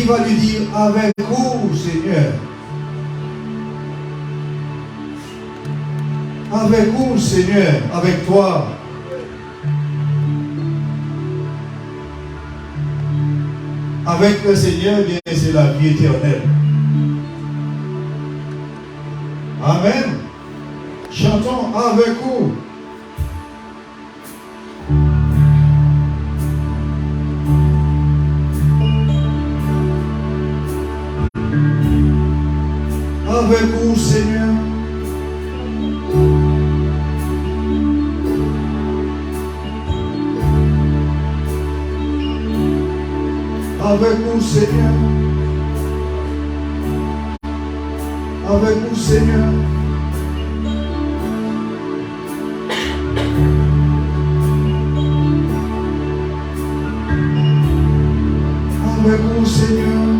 va lui dire, avec vous, Seigneur. Avec vous, Seigneur, avec toi. Avec le Seigneur, bien, c'est la vie éternelle. Amen. Chantons avec vous. Avec vous, Seigneur. Avec vous, Seigneur. Avec vous, Seigneur. Avec vous, Seigneur.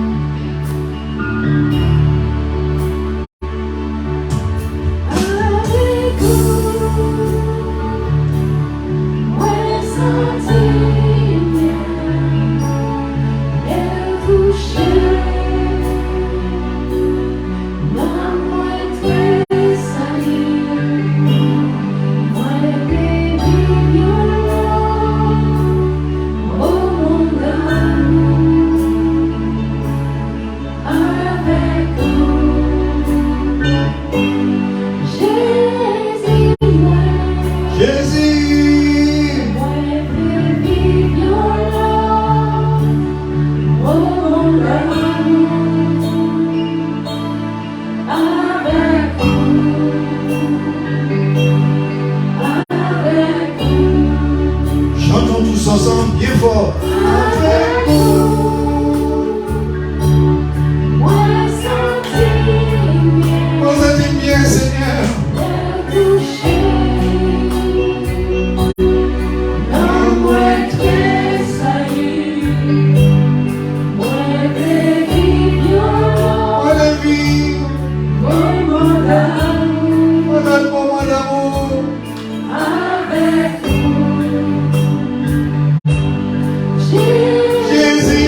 Jésus.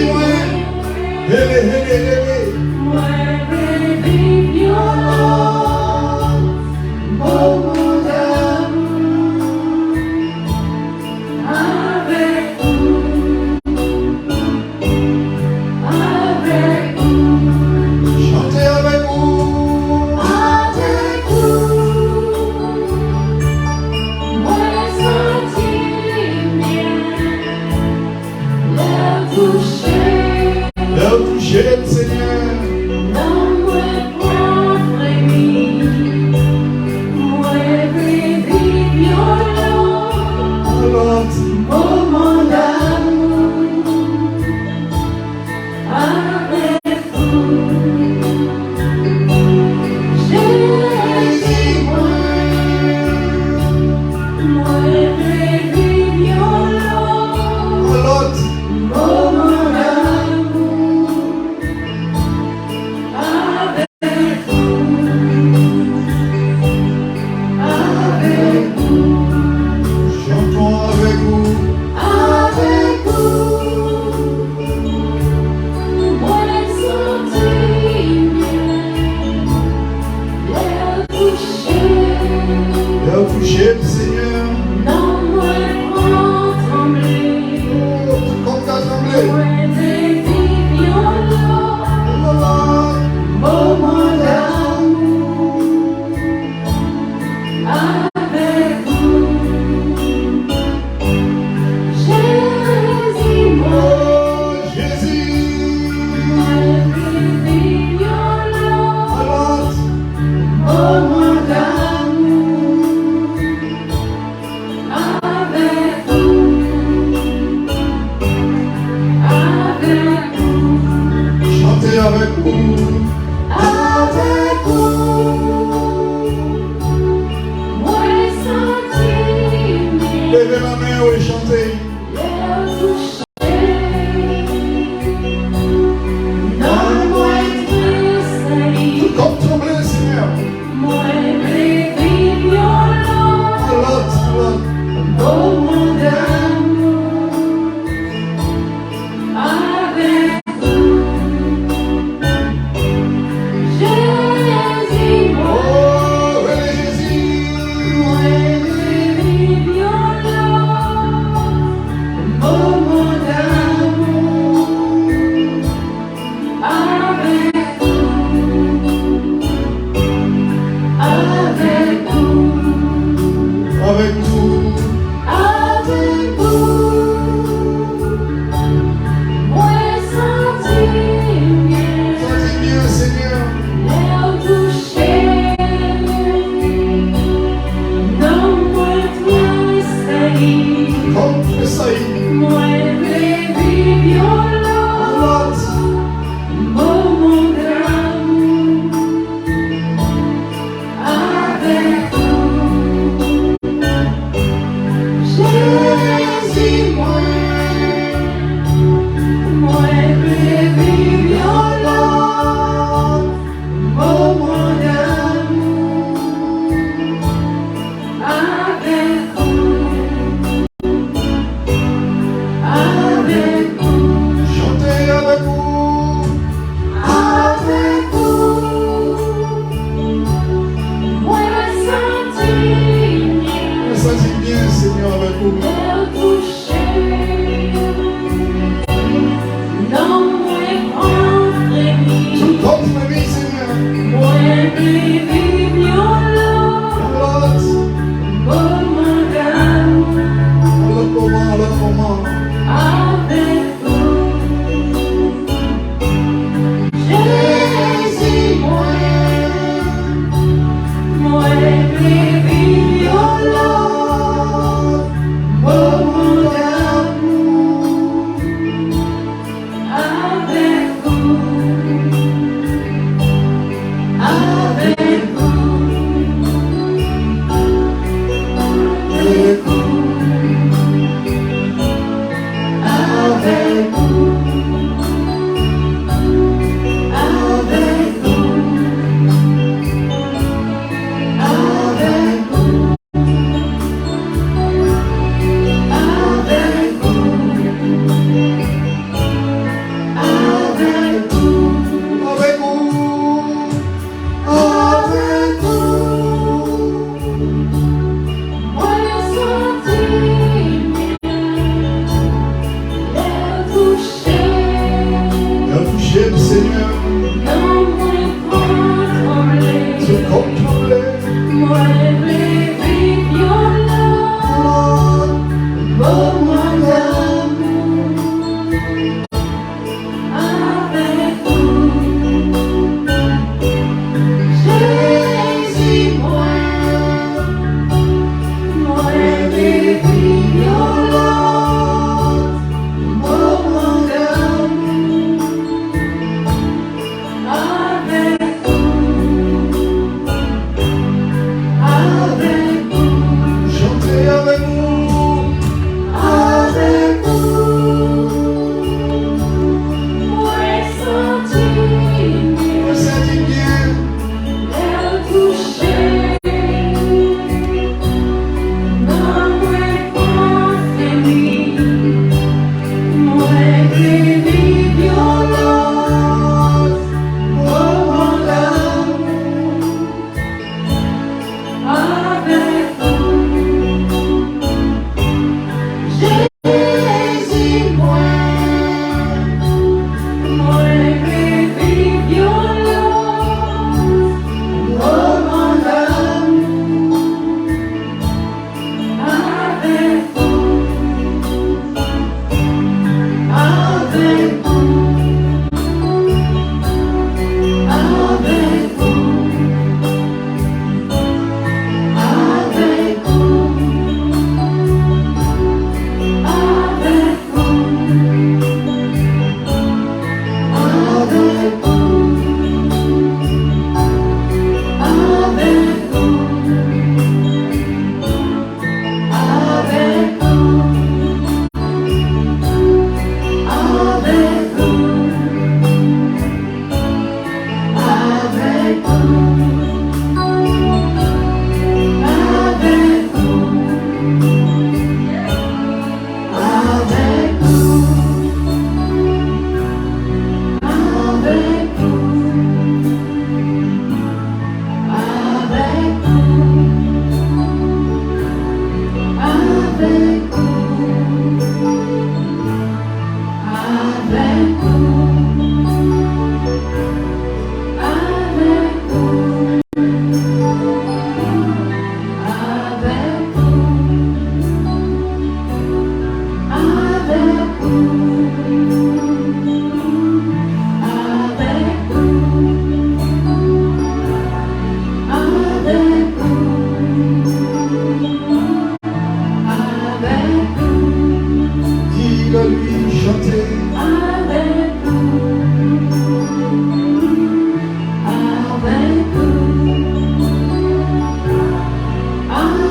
de lui chanter. Avec nous, avec nous, avec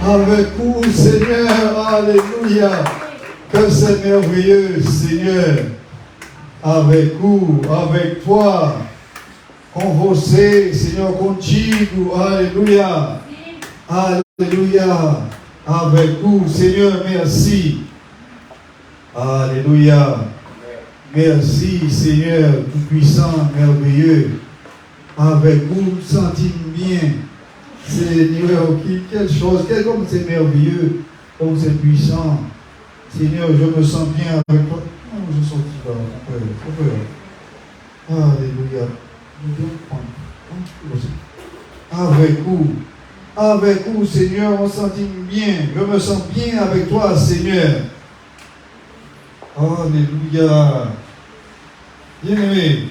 Avec vous, Seigneur, alléluia. Que c'est merveilleux, Seigneur. Avec vous, avec toi. Convocer, Seigneur, contigo, alléluia. Alléluia. Avec vous, Seigneur, merci. Alléluia. Merci, Seigneur, tout-puissant, merveilleux. Avec vous, nous sentons bien. Seigneur, quelle chose, comme c'est merveilleux, comme c'est puissant. Seigneur, je me sens bien avec toi. Oh, je sens là, alléluia. Avec vous, Seigneur, on sentit bien. Je me sens bien avec toi, Seigneur. Alléluia. Bien-aimé.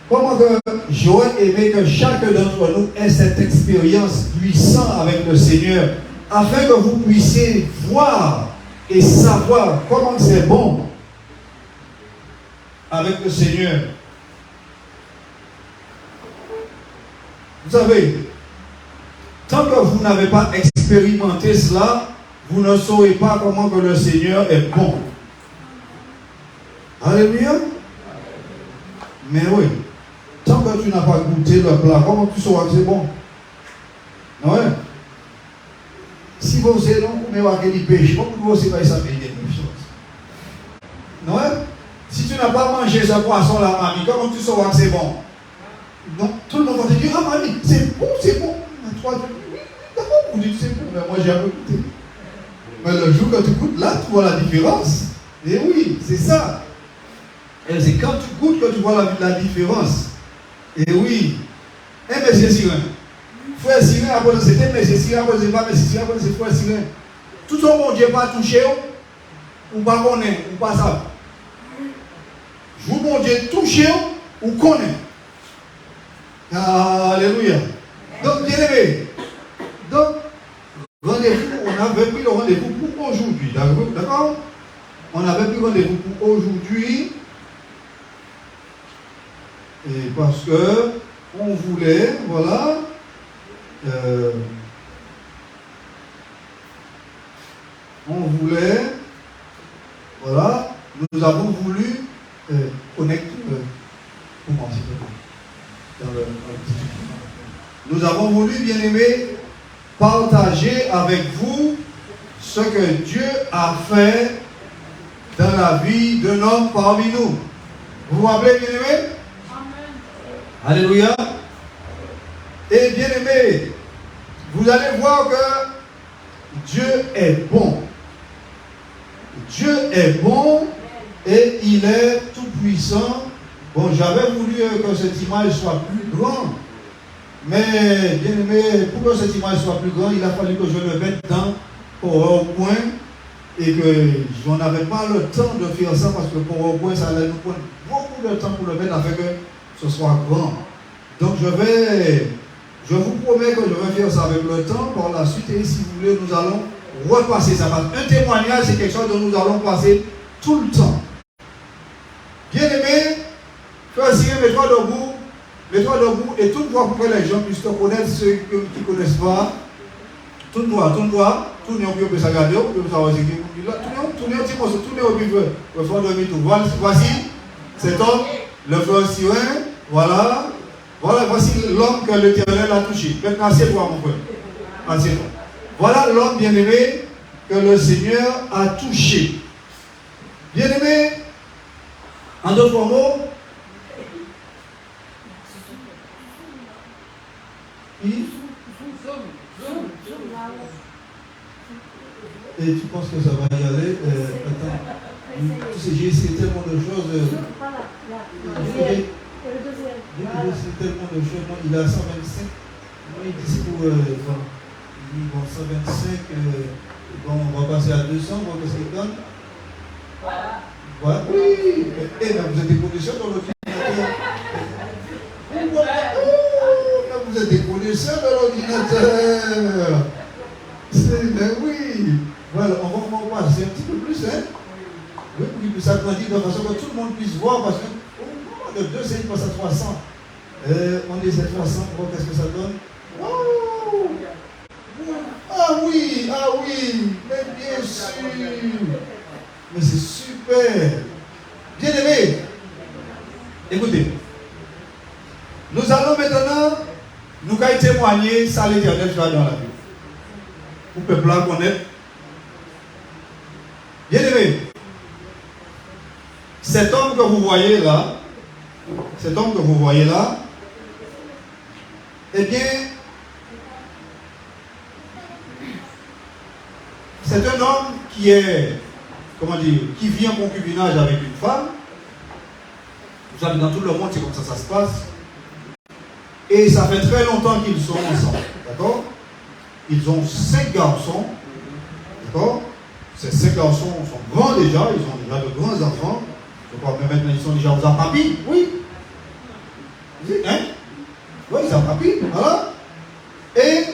Comment que j'aurais aimé que chacun d'entre nous ait cette expérience puissante avec le Seigneur, afin que vous puissiez voir et savoir comment c'est bon avec le Seigneur. Vous savez, tant que vous n'avez pas expérimenté cela, vous ne saurez pas comment que le Seigneur est bon. Alléluia. Mais oui, tant que tu n'as pas goûté le plat, comment tu sauras que c'est bon? Ouais. Si vous êtes non, vous m'avez dit pêche, comment vous savez pas ça fait des choses? Ouais. Si tu n'as pas mangé ce poisson là, mamie, comment tu sauras que c'est bon? Donc tout le monde va te dire, ah mamie, c'est bon, c'est bon. Toi, oui, d'accord, vous dites c'est bon, mais moi j'ai un peu goûté. Mais le jour que tu goûtes là, tu vois la différence. Et oui, c'est ça. Et c'est quand tu goûtes que tu vois la différence. Et oui. Et monsieur Sirin. Frère Sirin, après c'était monsieur Sirin, après c'est pas monsieur Sirin, après c'est frère Sirin. Tout son bon Dieu pas touché ou pas connaît, ou pas ça. Vous bon Dieu touché ou connaît. Alléluia. Donc, bien aimé. Donc, rendez-vous, on avait pris le rendez-vous pour aujourd'hui. D'accord? On avait pris rendez-vous pour aujourd'hui. Et parce que on voulait, voilà, voilà, nous avons voulu connecter, comment c'est nous avons voulu, bien aimé, partager avec vous ce que Dieu a fait dans la vie d'un homme parmi nous. Vous vous rappelez, bien aimé? Alléluia. Et bien aimé, vous allez voir que Dieu est bon. Dieu est bon et il est tout puissant. Bon, j'avais voulu que cette image soit plus grande. Mais bien aimé, pour que cette image soit plus grande, il a fallu que je le mette dans PowerPoint. et que on n'avait pas le temps de faire ça parce que pour au moins ça allait nous prendre beaucoup de temps pour le mettre afin que ce soit grand. Donc je vous promets que je vais faire ça avec le temps par la suite et si vous voulez nous allons repasser ça. Un témoignage c'est quelque chose dont nous allons passer tout le temps. Bien aimé, frère Cyril, mets-toi debout et tourne droit pour que les gens puissent te connaître, ceux qui ne connaissent pas. Tourne droit, tournez au plus, ça regarde, vous pouvez savoir ce qui est là. Tournez un petit morceau, tournez au plus, le front de tout. Voici cet homme, le frère Cyril, voilà, voici l'homme que l'Éternel a touché. Maintenant, assieds-toi, mon frère. Assieds-toi. Voilà l'homme bien-aimé que le Seigneur a touché. Bien-aimé, en d'autres mots, et tu penses que ça va y aller? Attends, tu sais, j'ai essayé tellement de choses. J'ai essayé tellement de choses. Moi, il a 125. Moi, il dit pour. Bon, 125. Bon, on va passer à 200. Bon, qu'est-ce qu'il donne? Voilà. Oui! Et là, vous êtes des connaisseurs dans l'ordinateur. Là, vous êtes des connaisseurs dans l'ordinateur. Mais oui! Voilà, on va passer un petit peu plus, hein? Oui, pour qu'il puisse agrandir de façon que tout le monde puisse voir, parce que au moment de 200, il passe à 300. On est à 300, bon, qu'est-ce que ça donne? Oh! Ah oui, mais bien sûr! Mais c'est super! Bien aimé! Écoutez, nous allons maintenant nous témoigner ça l'Éternel soit dans la vie. Pour que le peuple connaisse. Bien aimé, cet homme que vous voyez là, eh bien, c'est un homme qui est, qui vit en concubinage avec une femme. Vous savez, dans tout le monde, c'est comme ça se passe. Et ça fait très longtemps qu'ils sont ensemble. D'accord? Ils ont 5 garçons. D'accord? Ces 5 garçons sont grands déjà, ils ont déjà de grands enfants. Je crois que maintenant ils sont déjà aux papis. Oui. Hein? Oui, ils ont papis. Voilà. Et,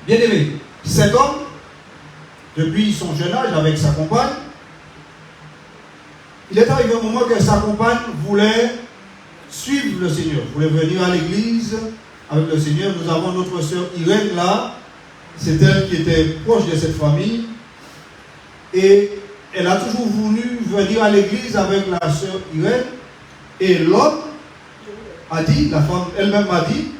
bien aimé, cet homme, depuis son jeune âge avec sa compagne, il est arrivé un moment que sa compagne voulait suivre le Seigneur, voulait venir à l'église avec le Seigneur. Nous avons notre sœur Irène là, c'est elle qui était proche de cette famille. Et elle a toujours voulu venir à l'église avec la sœur Irène. Et l'homme a dit, la femme elle-même a dit,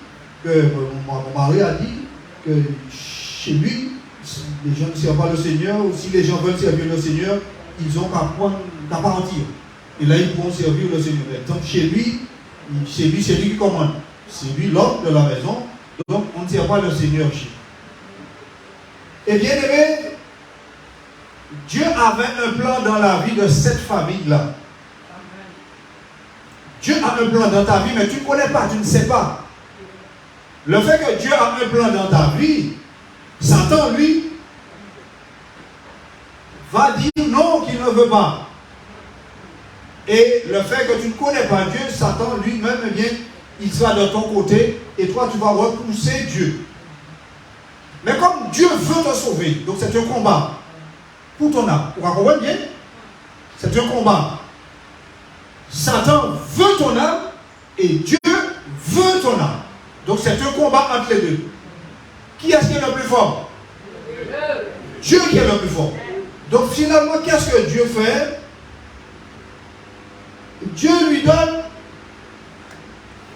que mon mari a dit que chez lui, si les gens ne servent pas le Seigneur, ou si les gens veulent servir le Seigneur, ils ont qu'à partir. Et là, ils pourront servir le Seigneur. Donc chez lui, c'est lui qui commande. C'est lui l'homme de la maison. Donc on ne sert pas le Seigneur chez lui. Et bien aimé, Dieu avait un plan dans la vie de cette famille-là. Dieu a un plan dans ta vie, mais tu ne connais pas, tu ne sais pas. Le fait que Dieu a un plan dans ta vie, Satan, lui, va dire non, qu'il ne veut pas. Et le fait que tu ne connais pas Dieu, Satan lui-même, eh bien, il sera de ton côté et toi, tu vas repousser Dieu. Mais comme Dieu veut te sauver, donc c'est un combat pour ton âme. Vous comprenez bien? C'est un combat. Satan veut ton âme et Dieu veut ton âme. Donc c'est un combat entre les deux. Qui est-ce qui est le plus fort? Dieu qui est le plus fort. Donc finalement, qu'est-ce que Dieu fait? Dieu lui donne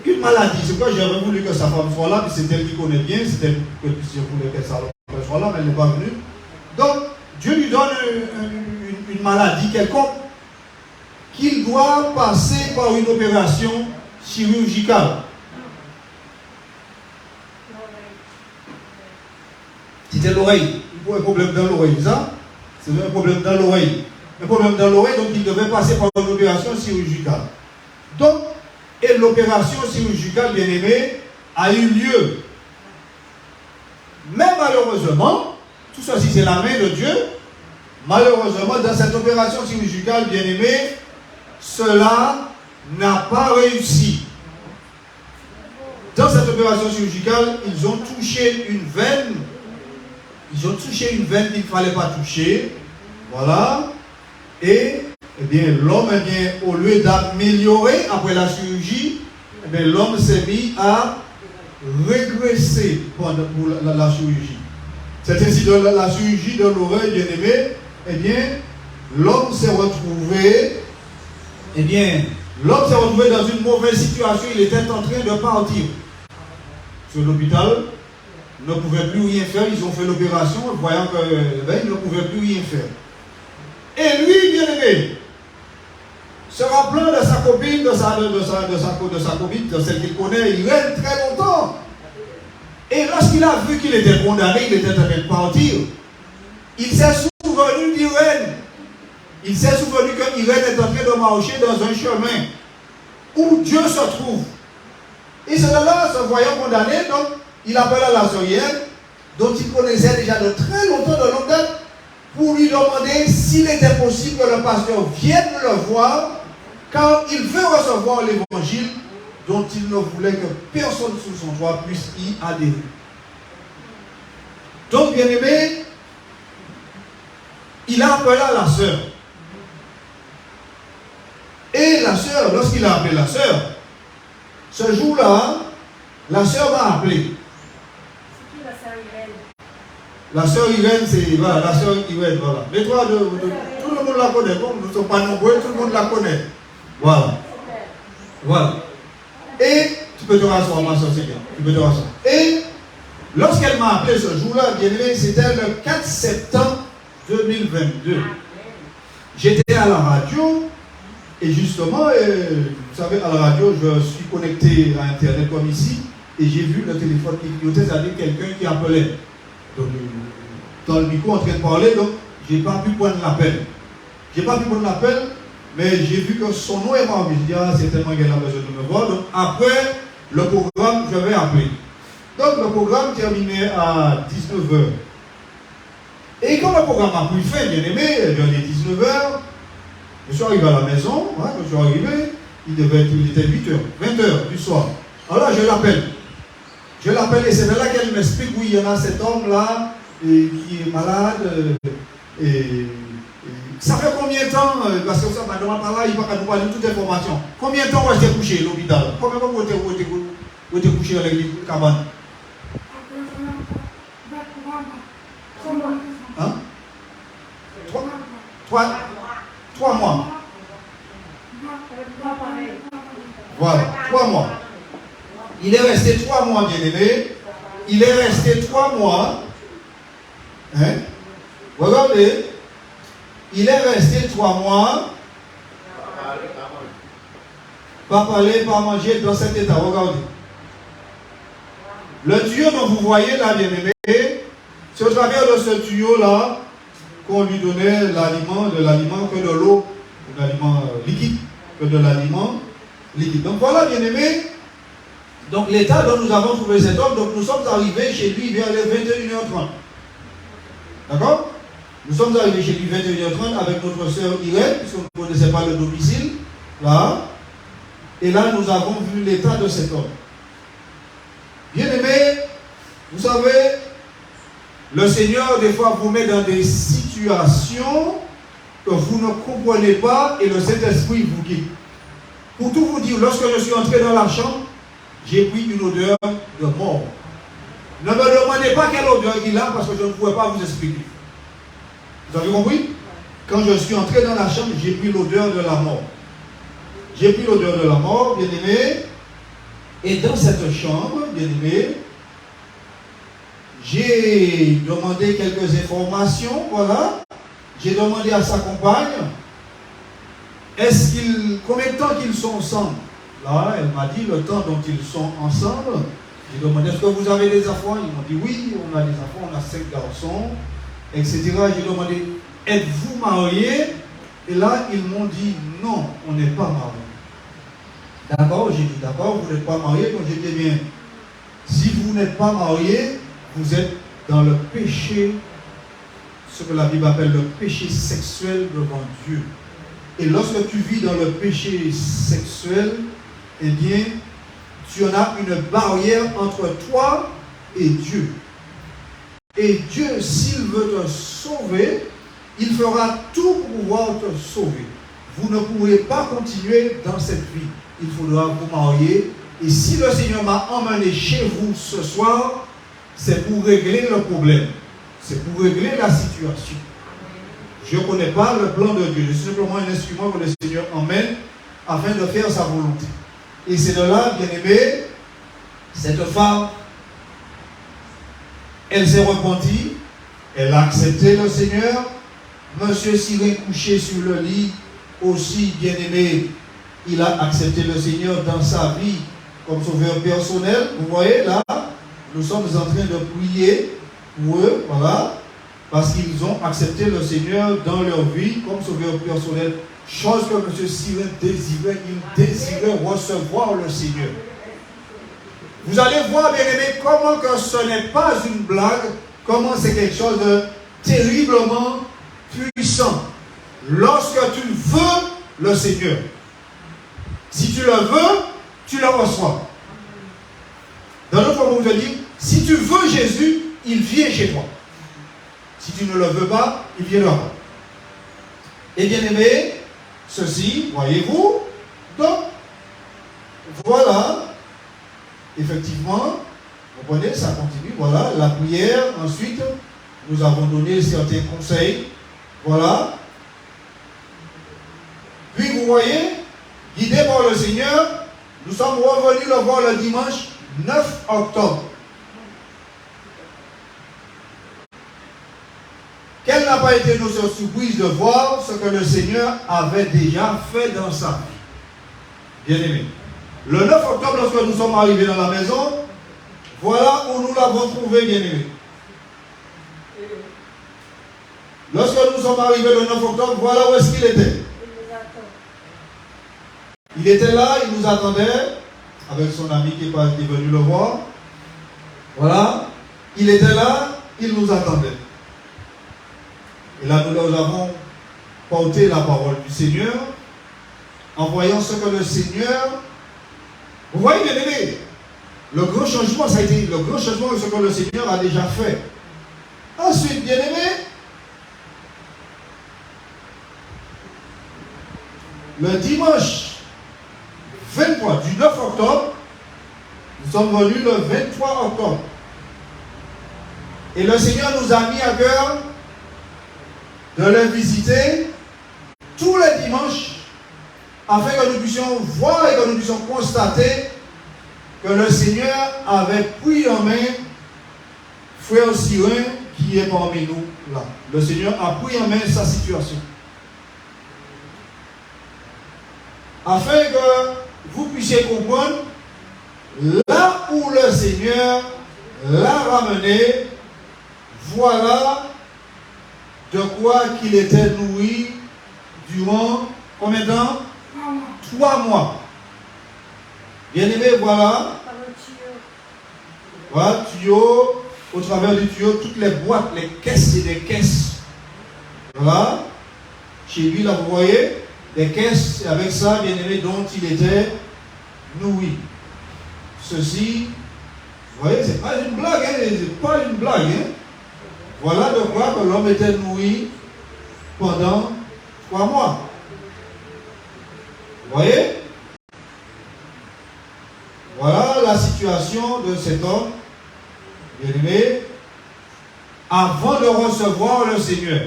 une maladie. C'est pourquoi j'aurais voulu que sa femme soit là, puis c'est elle qui connaît bien, c'est elle que je voulais qu'elle soit là, mais elle n'est pas venue. Donc, Dieu lui donne une maladie quelconque qu'il doit passer par une opération chirurgicale. C'était l'oreille. Il faut un problème dans l'oreille, ça? C'est un problème dans l'oreille. Un problème dans l'oreille, donc il devait passer par une opération chirurgicale. Donc, et l'opération chirurgicale, bien aimée, a eu lieu. Mais malheureusement, tout ceci c'est la main de Dieu, Malheureusement, dans cette opération chirurgicale, bien aimé, cela n'a pas réussi. Dans cette opération chirurgicale, ils ont touché une veine. Ils ont touché une veine qu'il ne fallait pas toucher. Voilà. Et eh bien, l'homme, eh bien, au lieu d'améliorer après la chirurgie, eh bien, l'homme s'est mis à régresser pour la chirurgie. C'est ainsi dans la chirurgie de l'oreille, bien aimé, eh bien, l'homme s'est retrouvé, dans une mauvaise situation. Il était en train de partir. Sur l'hôpital, il ne pouvait plus rien faire. Ils ont fait l'opération, voyant qu'il ne pouvait plus rien faire. Et lui, bien aimé, se rappelant de sa copine, de sa copine, de celle qu'il connaît, il règne très longtemps. Et lorsqu'il a vu qu'il était condamné, il était en train de partir, il s'est souvenu d'Irène. Il s'est souvenu qu'Irène est en train de marcher dans un chemin où Dieu se trouve. Et cela, se voyant condamné, donc, il appela la sœurière, dont il connaissait déjà de très longtemps, de longue date, pour lui demander s'il était possible que le pasteur vienne le voir, car il veut recevoir l'évangile dont il ne voulait que personne sous son toit puisse y adhérer. Donc, bien aimé, il a appelé la sœur. Et la sœur, lorsqu'il a appelé la sœur, ce jour-là, la sœur m'a appelé. C'est qui la sœur Irène? La sœur Irène, c'est voilà, la sœur Irène, voilà. Les trois, tout le monde la connaît. Comme nous ne sommes pas nombreux, tout le monde la connaît. Voilà. Voilà. Et tu peux te rasseoir, ma soeur, c'est bien. Tu peux te rasseoir. Et lorsqu'elle m'a appelé ce jour-là, bien aimé, c'était le 4 septembre 2022. J'étais à la radio. Et justement, vous savez, à la radio, je suis connecté à Internet comme ici, et j'ai vu le téléphone qui clignotait, c'est-à-dire quelqu'un qui appelait. Donc, dans le micro, en train de parler, donc, je n'ai pas pu prendre l'appel. Je n'ai pas pu prendre l'appel, mais j'ai vu que son nom est marqué. Je dis, ah, c'est tellement qu'elle a besoin de me voir. Donc, après le programme, je vais appeler. Donc, le programme terminait à 19h. Et quand le programme a pris fin, bien aimé, vers les 19h, je suis arrivé à la maison, quand je suis arrivé, il était 8h, 20h du soir. Alors je l'appelle. Je l'appelle et c'est là qu'elle m'explique, oui, il y en a cet homme-là qui est malade. Ça fait combien de temps, parce que ça m'a demandé par là, il va nous parler de toute information. Combien de temps vous êtes couché à l'hôpital? Combien de temps vous êtes couché à l'église cabane? Hein? 3 mois. Voilà, 3 mois. Il est resté 3 mois, bien aimé. Il est resté 3 mois. Hein? Regardez. Il est resté 3 mois. Pas parler, pas manger dans cet état. Regardez. Le tuyau dont vous voyez là, bien aimé, c'est au travers de ce tuyau-là qu'on lui donnait l'aliment, de l'aliment que de l'eau, de l'aliment liquide, que de l'aliment liquide. Donc voilà, bien aimé. Donc l'état dont nous avons trouvé cet homme, donc nous sommes arrivés chez lui vers les 21h30. D'accord? Nous sommes arrivés chez lui 21h30 avec notre sœur Irène, puisqu'on ne connaissait pas le domicile. Là. Et là, nous avons vu l'état de cet homme. Bien aimé, vous savez, le Seigneur, des fois, vous met dans des situations que vous ne comprenez pas et le Saint-Esprit vous guide. Pour tout vous dire, lorsque je suis entré dans la chambre, j'ai pris une odeur de mort. Ne me demandez pas quelle odeur il a parce que je ne pouvais pas vous expliquer. Vous avez compris? Quand je suis entré dans la chambre, j'ai pris l'odeur de la mort. J'ai pris l'odeur de la mort, bien aimé. Et dans cette chambre, bien aimé, j'ai demandé quelques informations, voilà. J'ai demandé à sa compagne, combien de temps qu'ils sont ensemble? Là, elle m'a dit le temps dont ils sont ensemble. J'ai demandé, est-ce que vous avez des enfants? Ils m'ont dit, oui, on a des enfants, on a 5 garçons, etc. J'ai demandé, êtes-vous mariés? Et là, ils m'ont dit, non, on n'est pas mariés. D'accord, j'ai dit, d'accord, vous n'êtes pas mariés. Donc j'ai dit, bien, si vous n'êtes pas mariés, vous êtes dans le péché ce que la Bible appelle le péché sexuel devant Dieu. Et lorsque tu vis dans le péché sexuel, eh bien, tu en as une barrière entre toi et Dieu. Et Dieu, s'il veut te sauver, il fera tout pour pouvoir te sauver. Vous ne pourrez pas continuer dans cette vie. Il faudra vous marier. Et si le Seigneur m'a emmené chez vous ce soir, c'est pour régler le problème. C'est pour régler la situation. Je ne connais pas le plan de Dieu. Je suis simplement un instrument que le Seigneur emmène afin de faire sa volonté. Et c'est de là, bien aimé, cette femme, elle s'est repentie, elle a accepté le Seigneur. Monsieur Cyril couché sur le lit, aussi bien aimé, il a accepté le Seigneur dans sa vie comme sauveur personnel. Vous voyez là, nous sommes en train de prier pour eux, voilà, parce qu'ils ont accepté le Seigneur dans leur vie comme sauveur personnel. Chose que M. Cyril désirait, il désirait recevoir le Seigneur. Vous allez voir, bien aimé, comment que ce n'est pas une blague, comment c'est quelque chose de terriblement puissant. Lorsque tu veux le Seigneur, si tu le veux, tu le reçois. Dans l'autre mot, je dis, si tu veux Jésus, il vient chez toi. Si tu ne le veux pas, il ne viendra pas. Et bien aimé, ceci, voyez-vous, donc, voilà, effectivement, vous comprenez, ça continue, voilà, la prière, ensuite, nous avons donné certains conseils, voilà. Puis vous voyez, guidés par le Seigneur, nous sommes revenus le voir le dimanche 9 octobre. Quelle n'a pas été notre surprise de voir ce que le Seigneur avait déjà fait dans sa vie. Bien aimé. Le 9 octobre, lorsque nous sommes arrivés dans la maison, voilà où nous l'avons trouvé, bien aimé. Lorsque nous sommes arrivés le 9 octobre, voilà où est-ce qu'il était. Il était là, il nous attendait, avec son ami qui est venu le voir. Voilà. Il était là, il nous attendait. Et là, nous avons porté la parole du Seigneur, en voyant ce que le Seigneur... Vous voyez, bien aimé, le grand changement, ça a été le grand changement de ce que le Seigneur a déjà fait. Ensuite, bien aimé, le dimanche 23 du 9 octobre, nous sommes venus le 23 octobre. Et le Seigneur nous a mis à cœur de le visiter tous les dimanches afin que nous puissions voir et que nous puissions constater que le Seigneur avait pris en main frère Cyril qui est parmi nous là. Le Seigneur a pris en main sa situation. Afin que vous puissiez comprendre là où le Seigneur l'a ramené, voilà de quoi qu'il était nourri durant combien de temps? 3 mois. Bien aimé, voilà. Voilà, tuyau, au travers du tuyau, toutes les boîtes, les caisses et des caisses. Voilà. Chez lui, là, vous voyez, des caisses, avec ça, bien aimé, dont il était nourri. Ceci, vous voyez, c'est pas une blague, hein, c'est pas une blague, hein. Voilà de quoi que l'homme était nourri pendant 3 mois. Vous voyez? Voilà la situation de cet homme, bien aimé, avant de recevoir le Seigneur.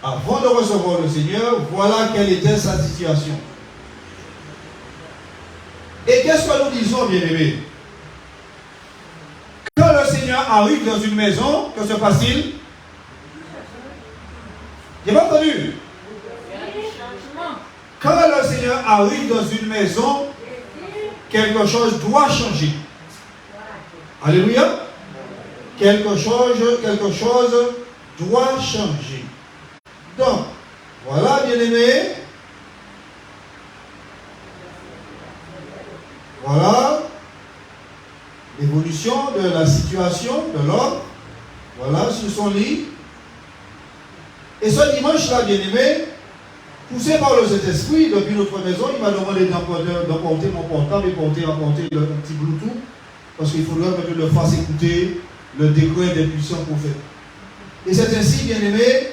Avant de recevoir le Seigneur, voilà quelle était sa situation. Et qu'est-ce que nous disons, bien aimé? Quand le Seigneur arrive dans une maison, que se passe-t-il? J'ai pas entendu. Quand le Seigneur arrive dans une maison, quelque chose doit changer. Alléluia. Quelque chose doit changer. Donc, voilà, bien aimé. Voilà l'évolution de la situation de l'homme. Voilà, sur son lit. Et ce dimanche-là, bien-aimé, poussé par le Saint-Esprit, depuis notre maison, il m'a demandé d'emporter mon portable et apporter le petit Bluetooth, parce qu'il faudrait que je le fasse écouter le décret des puissants prophètes. Et c'est ainsi, bien-aimé,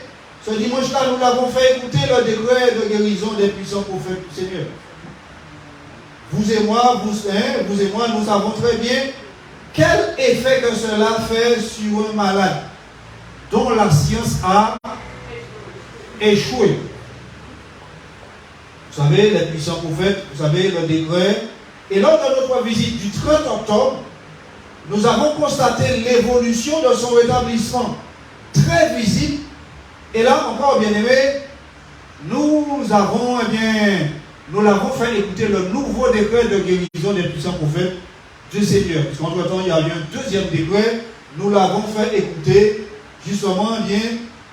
ce dimanche-là, nous l'avons fait écouter le décret de guérison des puissants prophètes du Seigneur. Vous et moi, nous savons très bien quel effet que cela fait sur un malade dont la science a échoué. Vous savez, les puissants prophètes, vous savez, le décret. Et lors de notre visite du 30 octobre, nous avons constaté l'évolution de son rétablissement très visible. Et là encore, bien aimé, nous l'avons fait écouter le nouveau décret de guérison des puissants prophètes du Seigneur. Parce qu'entre-temps, il y a eu un deuxième décret. Nous l'avons fait écouter justement bien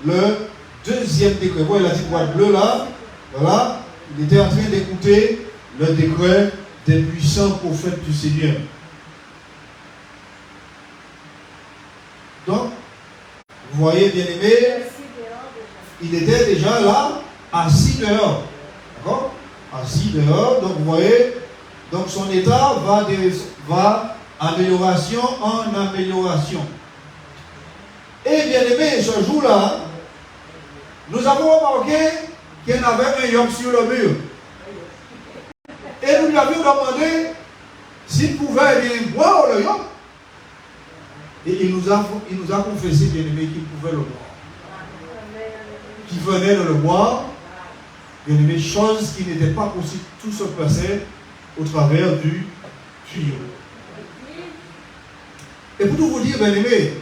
le deuxième décret. Vous voyez la petite boîte bleue là. Voilà. Il était en train d'écouter le décret des puissants prophètes du Seigneur. Donc, vous voyez, bien aimé, il était déjà là, assis dehors. D'accord? Assis dehors. Donc, vous voyez, donc son état va amélioration en amélioration. Et bien aimé, ce jour-là, nous avons remarqué qu'il y en avait un yop sur le mur. Et nous lui avions demandé s'il pouvait bien boire le yop. Et il nous a confessé, bien aimé, qu'il pouvait le boire. Qu'il venait de le boire, bien aimé, chose qui n'était pas possible. Tout se passait au travers du tuyau. Et pour tout vous dire, bien aimé,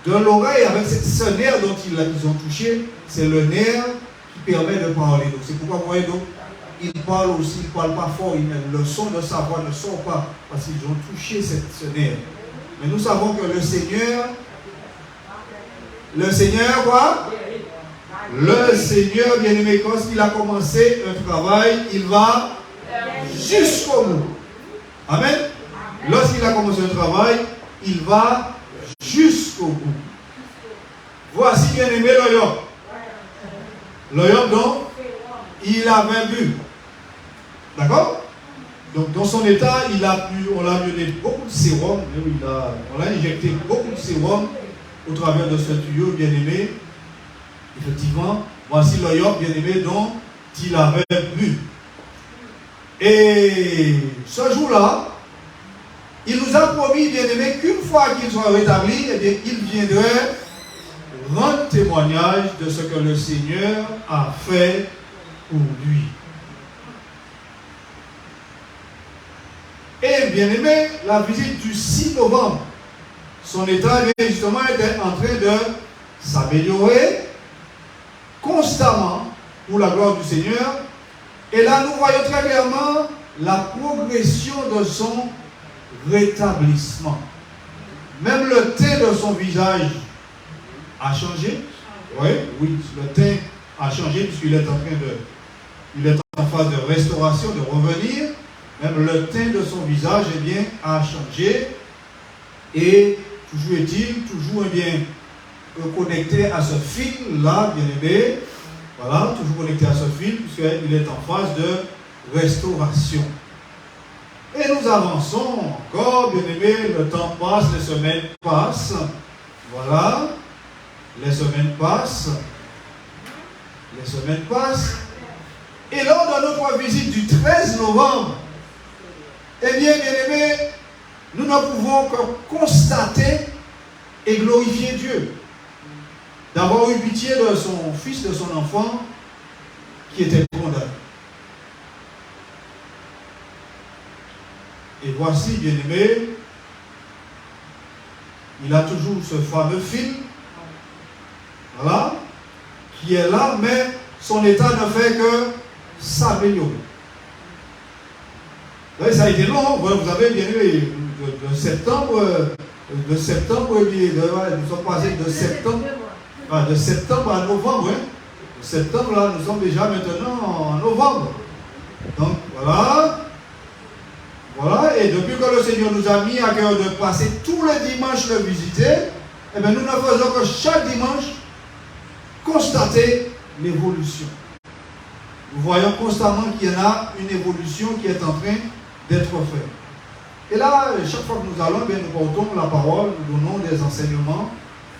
de l'oreille avec ce nerf dont ils ont touché, c'est le nerf qui permet de parler. Donc c'est pourquoi vous voyez, donc, ils parlent aussi, ils ne parlent pas fort, le son de sa voix ne sort pas parce qu'ils ont touché ce nerf. Mais nous savons que le Seigneur quoi? Le Seigneur, bien-aimé, quand il a commencé un travail, il va jusqu'au bout. Amen. Lorsqu'il a commencé un travail, il va jusqu'au bout. Voici, bien-aimé, le yop. Le yop, donc, il avait bu. D'accord? Donc, dans son état, on l'a donné beaucoup de sérum. On l'a injecté beaucoup de sérum au travers de ce tuyau, bien-aimé. Effectivement, voici le yop, bien-aimé, dont il avait bu. Et ce jour-là, il nous a promis, bien-aimé, qu'une fois qu'il soit rétabli, eh bien, il viendrait rendre témoignage de ce que le Seigneur a fait pour lui. Et bien-aimé, la visite du 6 novembre, son état, justement, était en train de s'améliorer constamment pour la gloire du Seigneur. Et là, nous voyons très clairement la progression de son rétablissement. Même le teint de son visage a changé. Oui, le teint a changé puisqu'il est il est en phase de restauration, de revenir. Même le teint de son visage, eh bien, a changé. Et toujours est-il, toujours eh bien, connecté à ce fil-là, bien aimé. Voilà, toujours connecté à ce fil, puisqu'il est en phase de restauration. Et nous avançons encore, bien aimé, le temps passe, les semaines passent. Voilà, les semaines passent. Les semaines passent. Et lors de notre visite du 13 novembre, eh bien, bien aimé, nous ne pouvons que constater et glorifier Dieu d'avoir eu pitié de son fils, de son enfant qui était condamné. Et voici, bien aimé, il a toujours ce fameux fil, voilà, qui est là, mais son état ne fait que s'améliorer. Ça a été long, vous avez bien aimé, de septembre, nous sommes passés de septembre à novembre. Hein. De septembre, là, nous sommes déjà maintenant en novembre. Donc, voilà. Voilà, et depuis que le Seigneur nous a mis à cœur de passer tous les dimanches le visiter, eh bien, nous ne faisons que chaque dimanche constater l'évolution. Nous voyons constamment qu'il y en a une évolution qui est en train d'être faite. Et là, chaque fois que nous allons, bien, nous portons la parole, nous donnons des enseignements,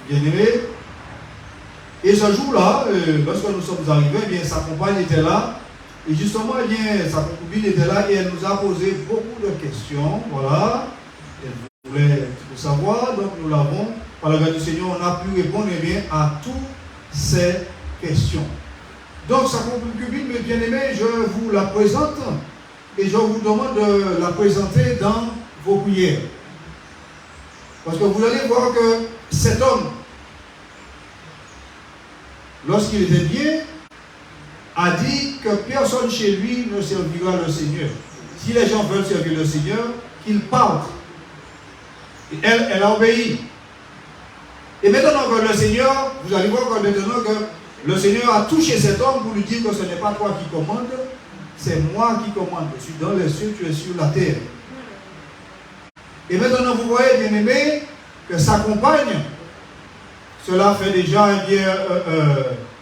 bien aimés. Et ce jour-là, lorsque nous sommes arrivés, eh bien, sa compagne était là. Et justement, eh bien, sa concubine était là et elle nous a posé beaucoup de questions. Voilà. Elle voulait tout savoir. Donc, nous l'avons, par la grâce du Seigneur, on a pu répondre eh bien, à toutes ces questions. Donc, sa concubine, mes bien-aimés, je vous la présente et je vous demande de la présenter dans vos prières. Parce que vous allez voir que cet homme, lorsqu'il était bien, a dit que personne chez lui ne servira le Seigneur. Si les gens veulent servir le Seigneur, qu'ils partent. Et elle a obéi. Et maintenant que le Seigneur, vous allez voir que maintenant que le Seigneur a touché cet homme pour lui dire que ce n'est pas toi qui commandes, c'est moi qui commande. Je suis dans les cieux, tu es sur la terre. Et maintenant, vous voyez, bien aimé, que sa compagne, cela fait déjà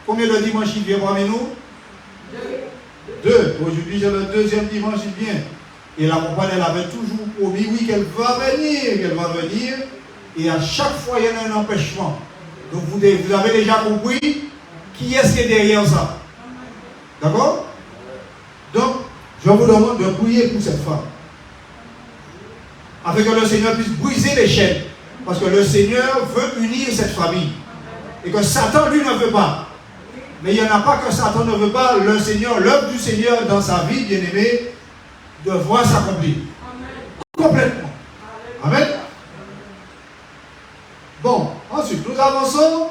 combien de dimanches il vient parmi nous? Deux. Aujourd'hui, c'est le deuxième dimanche, il vient. Et la compagne, elle avait toujours promis, oui, qu'elle va venir. Et à chaque fois, il y a un empêchement. Donc, vous avez déjà compris qui est-ce qui est derrière ça. D'accord? Donc, je vous demande de prier pour cette femme. Afin que le Seigneur puisse briser les chaînes. Parce que le Seigneur veut unir cette famille. Et que Satan, lui, ne veut pas. Mais il n'y en a pas que Satan ne veut pas. Le Seigneur, l'œuvre du Seigneur dans sa vie, bien-aimé, de voir s'accomplir. Complètement. Amen. Bon, ensuite, nous avançons.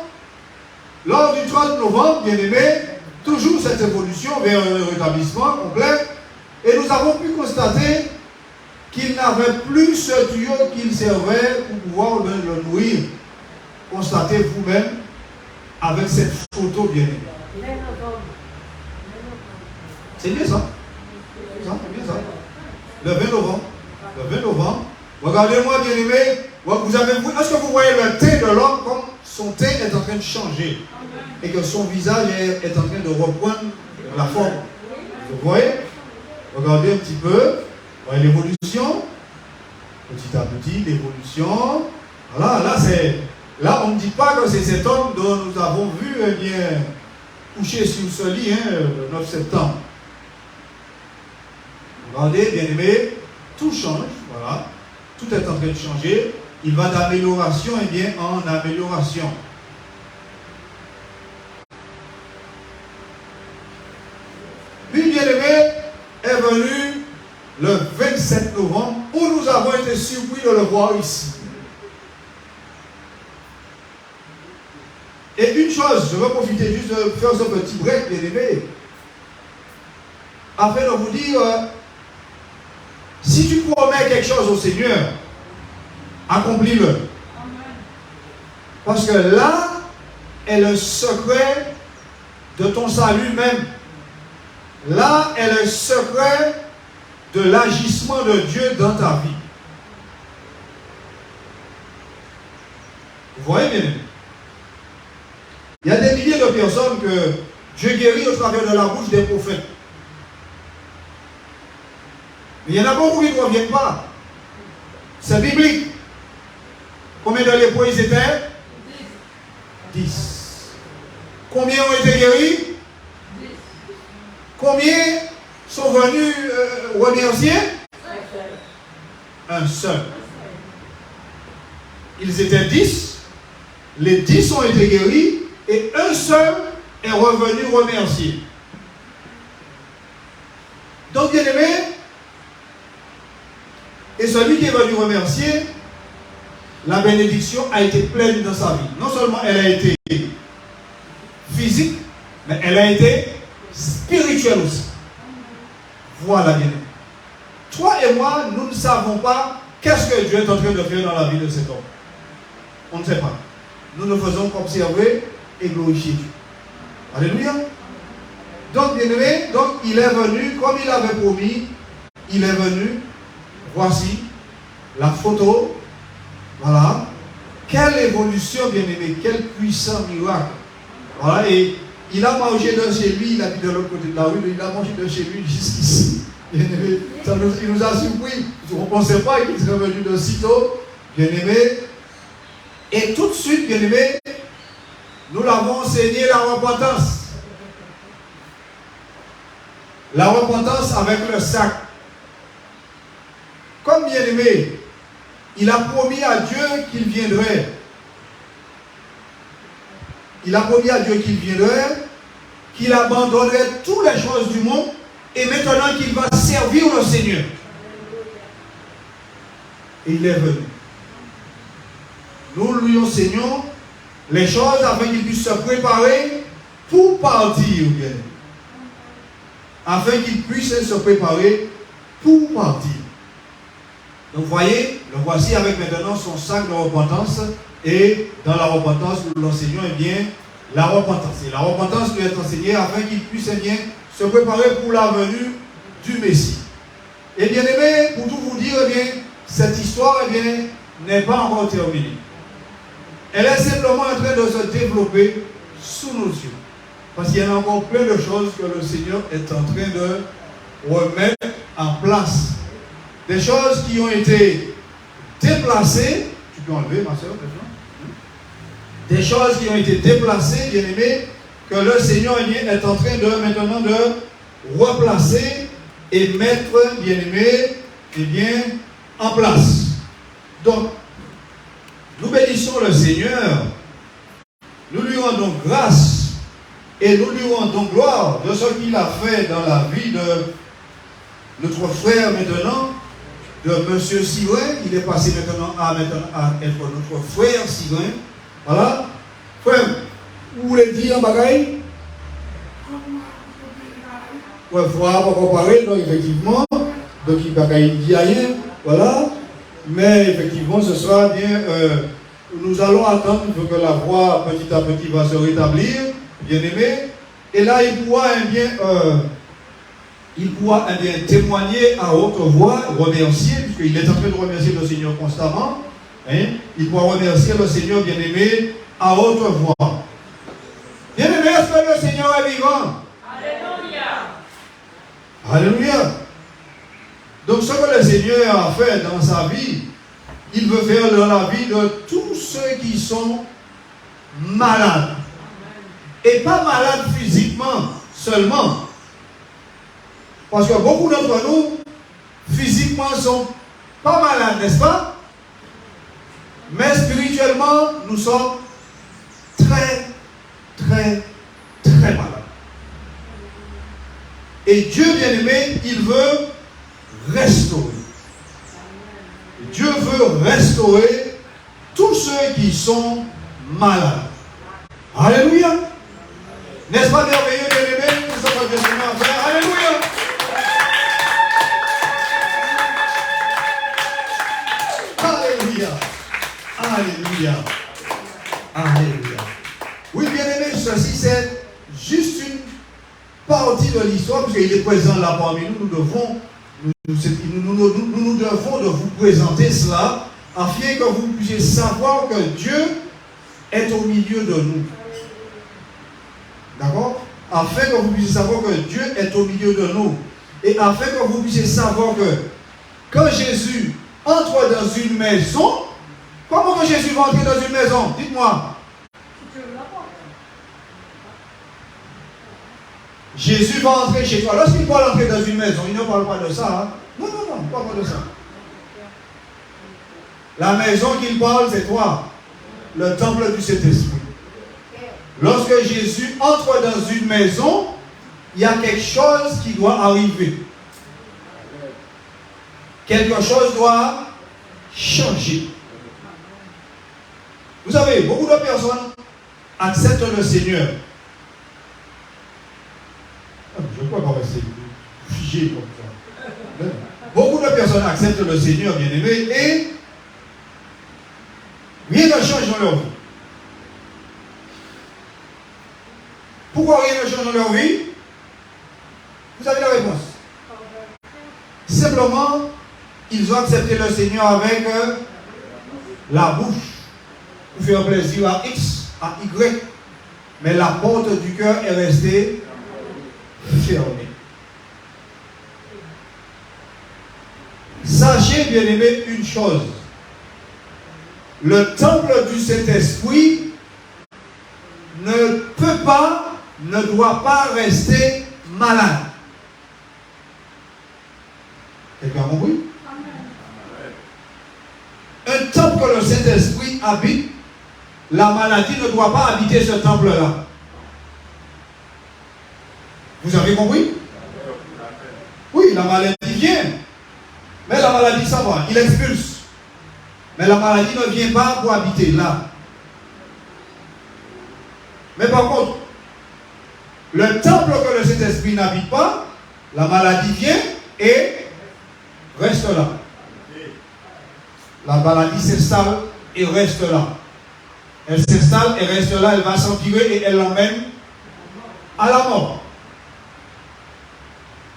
Lors du 30 novembre, bien-aimé, toujours cette évolution vers un rétablissement complet. Et nous avons pu constater qu'il n'avait plus ce tuyau qu'il servait pour pouvoir le nourrir. Constatez vous-même avec cette photo bien aimée. C'est bien ça. C'est bien ça. Le 20 novembre. Le 20 novembre. Regardez-moi bien aimé. Est-ce que vous voyez le teint de l'homme comme son teint est en train de changer et que son visage est en train de reprendre la forme? Vous voyez? Regardez un petit peu. Voyez l'évolution. Petit à petit, l'évolution. Voilà, là, on ne dit pas que c'est cet homme dont nous avons vu eh bien, coucher sur ce lit le 9 septembre. Regardez, bien aimé, tout change. Voilà. Tout est en train de changer. Il va d'amélioration eh bien, en amélioration. Puis, bien aimé, est venu le 27 novembre où nous avons été surpris de le voir ici. Et une chose, je vais profiter juste de faire ce petit break, bien aimé, afin de vous dire, si tu promets quelque chose au Seigneur, accomplis-le. Parce que là est le secret de ton salut même. Là est le secret de l'agissement de Dieu dans ta vie. Vous voyez bien? Il y a des milliers de personnes que Dieu guérit au travers de la bouche des prophètes. Mais il y en a beaucoup qui ne reviennent pas. C'est biblique. Combien de lépreux ils étaient? 10. Combien ont été guéris? 10. Combien sont venus remercier? Un seul. Ils étaient 10. Les 10 ont été guéris et un seul est revenu remercier. Donc, bien aimé, et celui qui est venu remercier, la bénédiction a été pleine dans sa vie. Non seulement elle a été physique, mais elle a été spirituelle aussi. Voilà, bien aimé. Toi et moi, nous ne savons pas qu'est-ce que Dieu est en train de faire dans la vie de cet homme. On ne sait pas. Nous ne faisons qu'observer et glorifier Dieu. Alléluia. Donc, bien aimé, donc il est venu, comme il avait promis, il est venu. Voici la photo. Voilà. Quelle évolution, bien-aimé, quel puissant miracle. Voilà, et il a mangé de chez lui, il habite de l'autre côté de la rue, il a mangé de chez lui jusqu'ici. Bien-aimé, il nous a surpris. On ne sait pas qu'il serait venu de sitôt, bien-aimé. Et tout de suite, bien-aimé, nous l'avons enseigné la repentance. La repentance avec le sac. Comme bien-aimé, il a promis à Dieu qu'il viendrait. Il a promis à Dieu qu'il viendrait, qu'il abandonnerait toutes les choses du monde et maintenant qu'il va servir le Seigneur. Et il est venu. Nous lui enseignons les choses afin qu'il puisse se préparer pour partir. Bien. Afin qu'il puisse se préparer pour partir. Donc vous voyez, le voici avec maintenant son sac de repentance. Et dans la repentance, nous l'enseignons bien la repentance. Et la repentance lui est enseignée afin qu'il puisse bien se préparer pour la venue du Messie. Et bien aimé, pour tout vous dire, bien, cette histoire n'est pas encore terminée. Elle est simplement en train de se développer sous nos yeux. Parce qu'il y a encore plein de choses que le Seigneur est en train de remettre en place. Des choses qui ont été déplacées. Tu peux enlever, ma soeur, des choses qui ont été déplacées, bien aimé, que le Seigneur est en train de maintenant de replacer et mettre, bien aimé, en place. Donc, nous bénissons le Seigneur, nous lui rendons grâce et nous lui rendons gloire de ce qu'il a fait dans la vie de notre frère maintenant, de M. Sylvain. Il est passé maintenant à être notre frère Sylvain. Voilà. Frère, vous voulez dire un bagaille? Ouais, il faudra pas comparer, donc effectivement. Donc il ne dit rien. Voilà. Mais effectivement, ce sera bien. Nous allons attendre que la voix petit à petit va se rétablir, bien aimé. Et là, il pourra témoigner à haute voix, remercier, puisqu'il est en train de remercier le Seigneur constamment. Hein? Il pourra remercier le Seigneur bien-aimé à haute voix. Bien-aimé, est-ce que le Seigneur est vivant? Alléluia. Alléluia. Donc ce que le Seigneur a fait dans sa vie, il veut faire dans la vie de tous ceux qui sont malades. Et pas malades physiquement seulement. Parce que beaucoup d'entre nous, physiquement, sont pas malades, n'est-ce pas? Mais spirituellement, nous sommes très, très, très malades. Et Dieu, bien-aimé, il veut restaurer. Dieu veut restaurer tous ceux qui sont malades. Alléluia. N'est-ce pas merveilleux, bien-aimé? Nous sommes bien à faire. Alléluia. Alléluia. Alléluia. Alléluia. Oui, bien-aimé, ceci c'est juste une partie de l'histoire, puisqu'il est présent là parmi nous. Nous devons de vous présenter cela, afin que vous puissiez savoir que Dieu est au milieu de nous. D'accord? Afin que vous puissiez savoir que Dieu est au milieu de nous. Et afin que vous puissiez savoir que quand Jésus entre dans une maison, comment que Jésus va entrer dans une maison? Dites-moi. Jésus va entrer chez toi. Lorsqu'il parle entrer dans une maison, il ne parle pas de ça. Hein? Non, il ne parle pas de ça. La maison qu'il parle, c'est toi. Le temple du Saint-Esprit. Lorsque Jésus entre dans une maison, il y a quelque chose qui doit arriver. Quelque chose doit changer. Vous savez, beaucoup de personnes acceptent le Seigneur. Je ne peux pas rester figé comme ça. Beaucoup de personnes acceptent le Seigneur, bien-aimé, et rien ne change dans leur vie. Pourquoi rien ne change dans leur vie? Vous avez la réponse. Simplement, ils ont accepté le Seigneur avec la bouche. pour faire plaisir à X, à Y. Mais la porte du cœur est restée fermée. Sachez, bien-aimés, une chose. Le temple du Saint-Esprit ne peut pas, ne doit pas rester malade. Quelqu'un a compris? Un temple que le Saint-Esprit habite, la maladie ne doit pas habiter ce temple-là. Vous avez compris? Oui, la maladie vient. Mais la maladie s'en va, il expulse. Mais la maladie ne vient pas pour habiter là. Mais par contre, le temple que le Saint-Esprit n'habite pas, la maladie vient et reste là. La maladie s'installe et reste là. Elle s'installe et reste là, elle va s'empirer et elle l'emmène à la mort.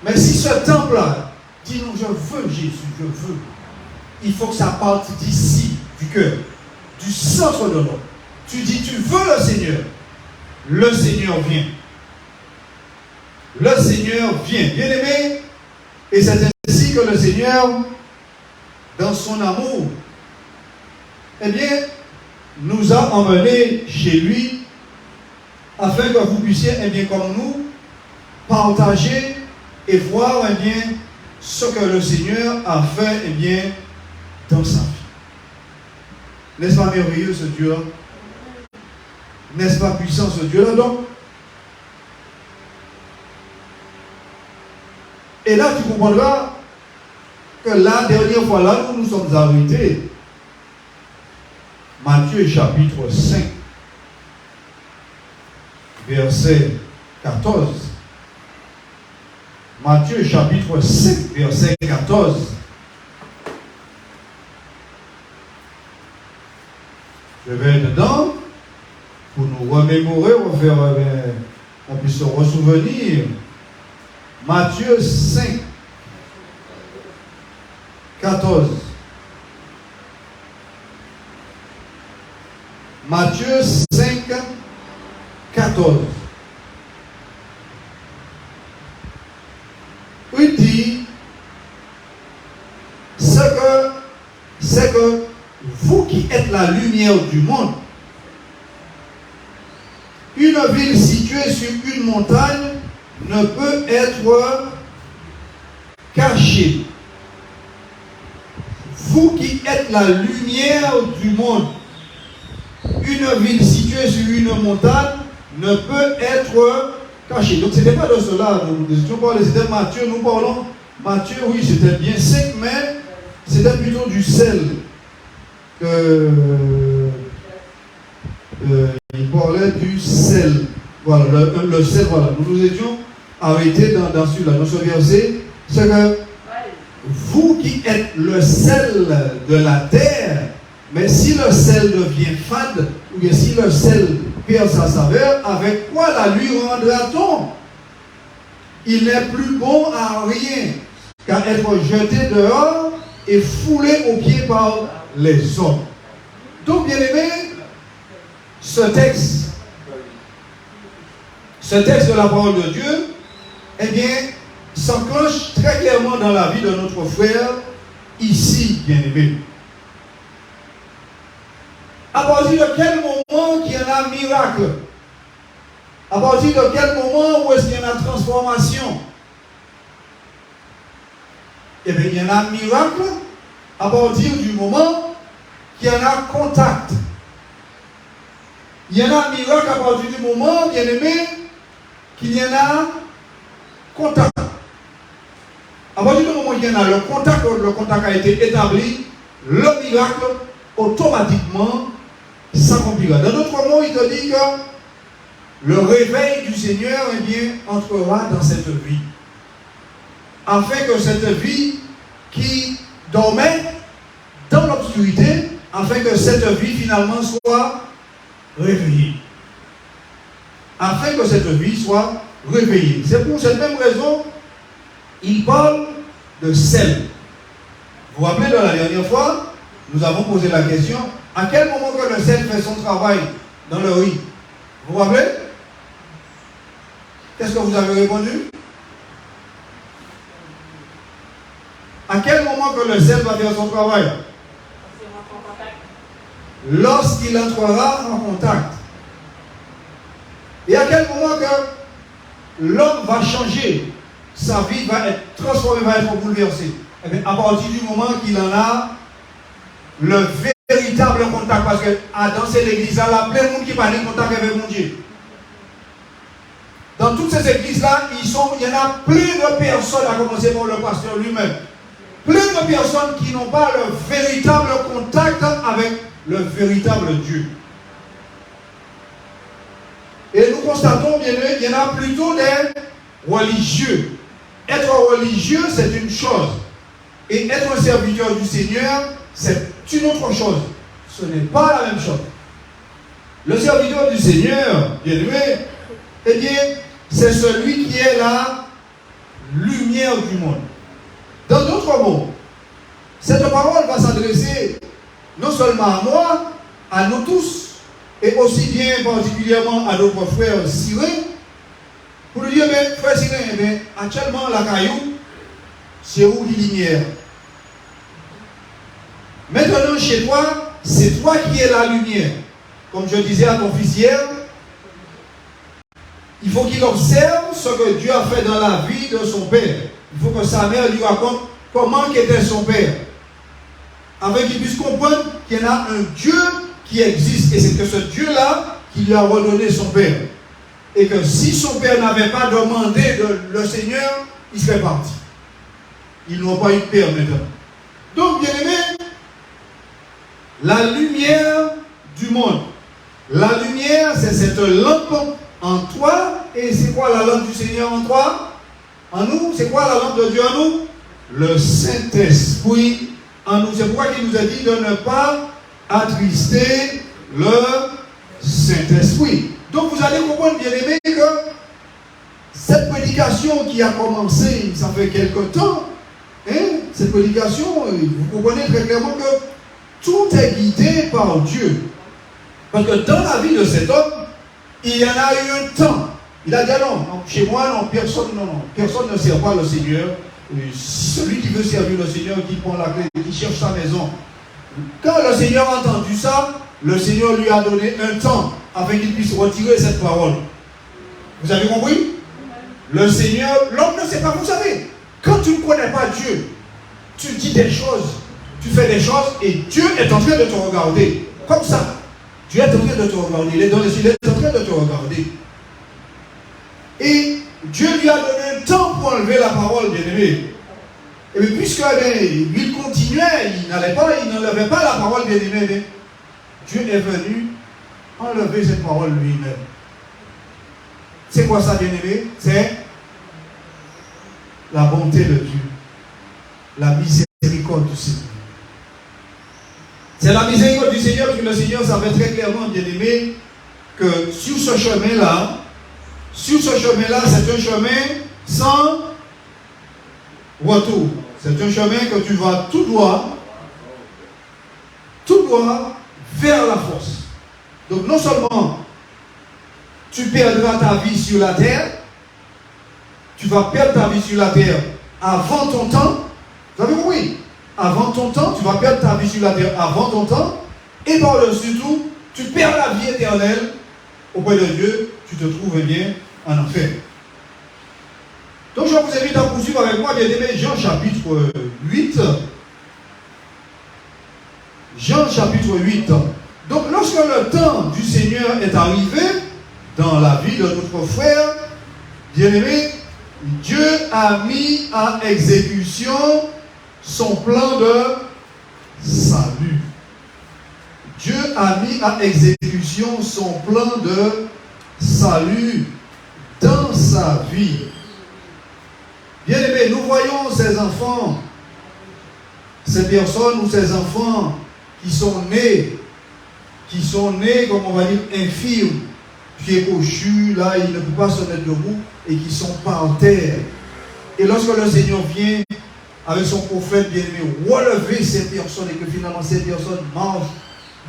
Mais si ce temple-là dit non, je veux Jésus, je veux, il faut que ça parte d'ici, du cœur, du centre de l'homme. Tu dis, tu veux le Seigneur vient. Le Seigneur vient. Bien aimé, et c'est ainsi que le Seigneur, dans son amour, eh bien, nous a emmenés chez lui afin que vous puissiez, eh bien, comme nous, partager et voir, eh bien, ce que le Seigneur a fait, eh bien, dans sa vie. N'est-ce pas merveilleux ce Dieu-là? N'est-ce pas puissant ce Dieu-là? Donc, et là, tu comprendras que la dernière fois là où nous sommes arrêtés, Matthieu chapitre 5, verset 14. Matthieu chapitre 5, verset 14. Je vais dedans pour nous remémorer, on puisse se ressouvenir. Matthieu 5, 14. Matthieu 5, 14. Il dit, c'est que vous qui êtes la lumière du monde, une ville située sur une montagne ne peut être cachée. Vous qui êtes la lumière du monde, une ville située sur une montagne ne peut être cachée. Donc, ce n'était pas de cela, c'était Matthieu, nous parlons. Matthieu, oui, c'était bien sec, mais c'était plutôt du sel. Il parlait du sel. Voilà, le sel, voilà. Nous étions arrêtés dans celui-là. Dans ce verset, c'est que vous qui êtes le sel de la terre, mais si le sel devient fade, ou bien si le sel perd sa saveur, avec quoi la lui rendra-t-on? Il n'est plus bon à rien qu'à être jeté dehors et foulé aux pieds par les hommes. Donc, bien aimé, ce texte de la parole de Dieu, eh bien, s'enclenche très clairement dans la vie de notre frère, ici, bien aimé. À partir de quel moment qu'il y en a miracle? À partir de quel moment où est-ce qu'il y en a transformation? Eh bien, il y en a miracle à partir du moment qu'il y en a contact. Il y en a miracle à partir du moment, bien aimé, qu'il y en a contact. À partir du moment où il y en a le contact a été établi, le miracle automatiquement s'accomplira. Dans notre monde, il te dit que le réveil du Seigneur, eh bien, entrera dans cette vie. Afin que cette vie qui dormait dans l'obscurité, afin que cette vie finalement soit réveillée. Afin que cette vie soit réveillée. C'est pour cette même raison, il parle de sel. Vous vous rappelez de la dernière fois, nous avons posé la question, à quel moment que le sel fait son travail dans le riz? Vous vous rappelez? Qu'est-ce que vous avez répondu? À quel moment que le sel va faire son travail? Lorsqu'il entrera en contact. Et à quel moment que l'homme va changer, sa vie va être transformée, va être bouleversée? Eh bien, à partir du moment qu'il en a le véritable contact, parce que dans cette église-là, il y a plein de monde qui parle de contact avec mon Dieu. Dans toutes ces églises-là, il y en a plein de personnes, à commencer par le pasteur lui-même, plein de personnes qui n'ont pas le véritable contact avec le véritable Dieu. Et nous constatons bien qu'il y en a plutôt des religieux. Être religieux, c'est une chose. Et être un serviteur du Seigneur, c'est une autre chose. Ce n'est pas la même chose. Le serviteur du Seigneur, bien aimé, eh bien, c'est celui qui est la lumière du monde. Dans d'autres mots, cette parole va s'adresser non seulement à moi, à nous tous, et aussi bien particulièrement à notre frère Cyril, pour lui dire, mais frère Cyril, actuellement la caillou, c'est où qui lumière? Maintenant chez toi, c'est toi qui es la lumière. Comme je disais à ton fils hier, il faut qu'il observe ce que Dieu a fait dans la vie de son père. Il faut que sa mère lui raconte comment était son père. Afin qu'il puisse comprendre qu'il y en a un Dieu qui existe. Et c'est que ce Dieu-là qui lui a redonné son père. Et que si son père n'avait pas demandé le Seigneur, il serait parti. Ils n'ont pas eu de père maintenant. Donc, bien aimé, la lumière du monde. La lumière, c'est cette lampe en toi. Et c'est quoi la lampe du Seigneur en toi? En nous, c'est quoi la lampe de Dieu en nous? Le Saint-Esprit en nous. C'est pourquoi il nous a dit de ne pas attrister le Saint-Esprit. Donc vous allez comprendre, bien aimé, que cette prédication qui a commencé, ça fait quelque temps, cette prédication, vous comprenez très clairement que tout est guidé par Dieu. Parce que dans la vie de cet homme, il y en a eu un temps. Il a dit non, chez moi, personne ne sert pas le Seigneur. Celui qui veut servir le Seigneur, qui prend la clé, qui cherche sa maison. Quand le Seigneur a entendu ça, le Seigneur lui a donné un temps afin qu'il puisse retirer cette parole. Vous avez compris? Le Seigneur, l'homme ne sait pas, vous savez, quand tu ne connais pas Dieu, tu dis des choses, tu fais des choses et Dieu est en train de te regarder. Comme ça. Dieu est en train de te regarder. Il est dans les cieux, il est en train de te regarder. Et Dieu lui a donné un temps pour enlever la parole, bien aimé. Et puis, puisque il continuait, il n'enlevait pas la parole, bien aimé, Dieu est venu enlever cette parole lui-même. C'est quoi ça, bien aimé? C'est la bonté de Dieu, la miséricorde du Seigneur. C'est la miséricorde du Seigneur que le Seigneur savait très clairement, bien aimé, que sur ce chemin-là, c'est un chemin sans retour. C'est un chemin que tu vas tout droit vers la force. Donc non seulement tu perdras ta vie sur la terre, tu vas perdre ta vie sur la terre avant ton temps. Vous avez compris? Avant ton temps, tu vas perdre ta vie sur la terre avant ton temps, et par-dessus tout, tu perds la vie éternelle auprès de Dieu, tu te trouves bien en enfer. Donc je vous invite à poursuivre avec moi, bien aimé, Jean chapitre 8. Jean chapitre 8. Donc lorsque le temps du Seigneur est arrivé dans la vie de notre frère, bien aimé, Dieu a mis à exécution son plan de salut. Dieu a mis à exécution son plan de salut dans sa vie. Bien aimé, nous voyons ces enfants, ces personnes ou ces enfants qui sont nés, comme on va dire, infirmes, pieds cochus, là, ils ne peuvent pas se mettre debout et qui sont par terre. Et lorsque le Seigneur vient avec son prophète bien-aimé, relever ces personnes et que finalement ces personnes marchent.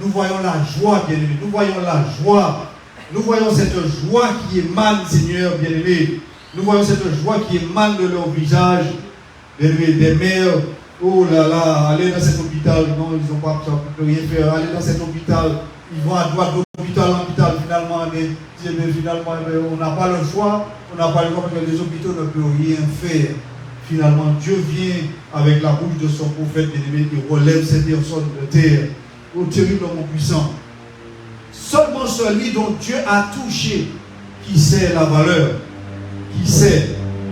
Nous voyons la joie, bien-aimé. Nous voyons la joie. Nous voyons cette joie qui émane, Seigneur, bien-aimé. Nous voyons cette joie qui émane de leur visage, bien-aimé, des mères. Oh là là, aller dans cet hôpital, non, ils n'ont pas rien faire. Aller dans cet hôpital, ils vont à droite d'hôpital en hôpital, finalement, mais finalement, on n'a pas le choix. On n'a pas le choix parce que les hôpitaux ne peuvent rien faire. Finalement, Dieu vient avec la bouche de son prophète bien-aimé et relève ces personnes de terre. Au terriblement puissant. Seulement celui dont Dieu a touché qui sait la valeur, qui sait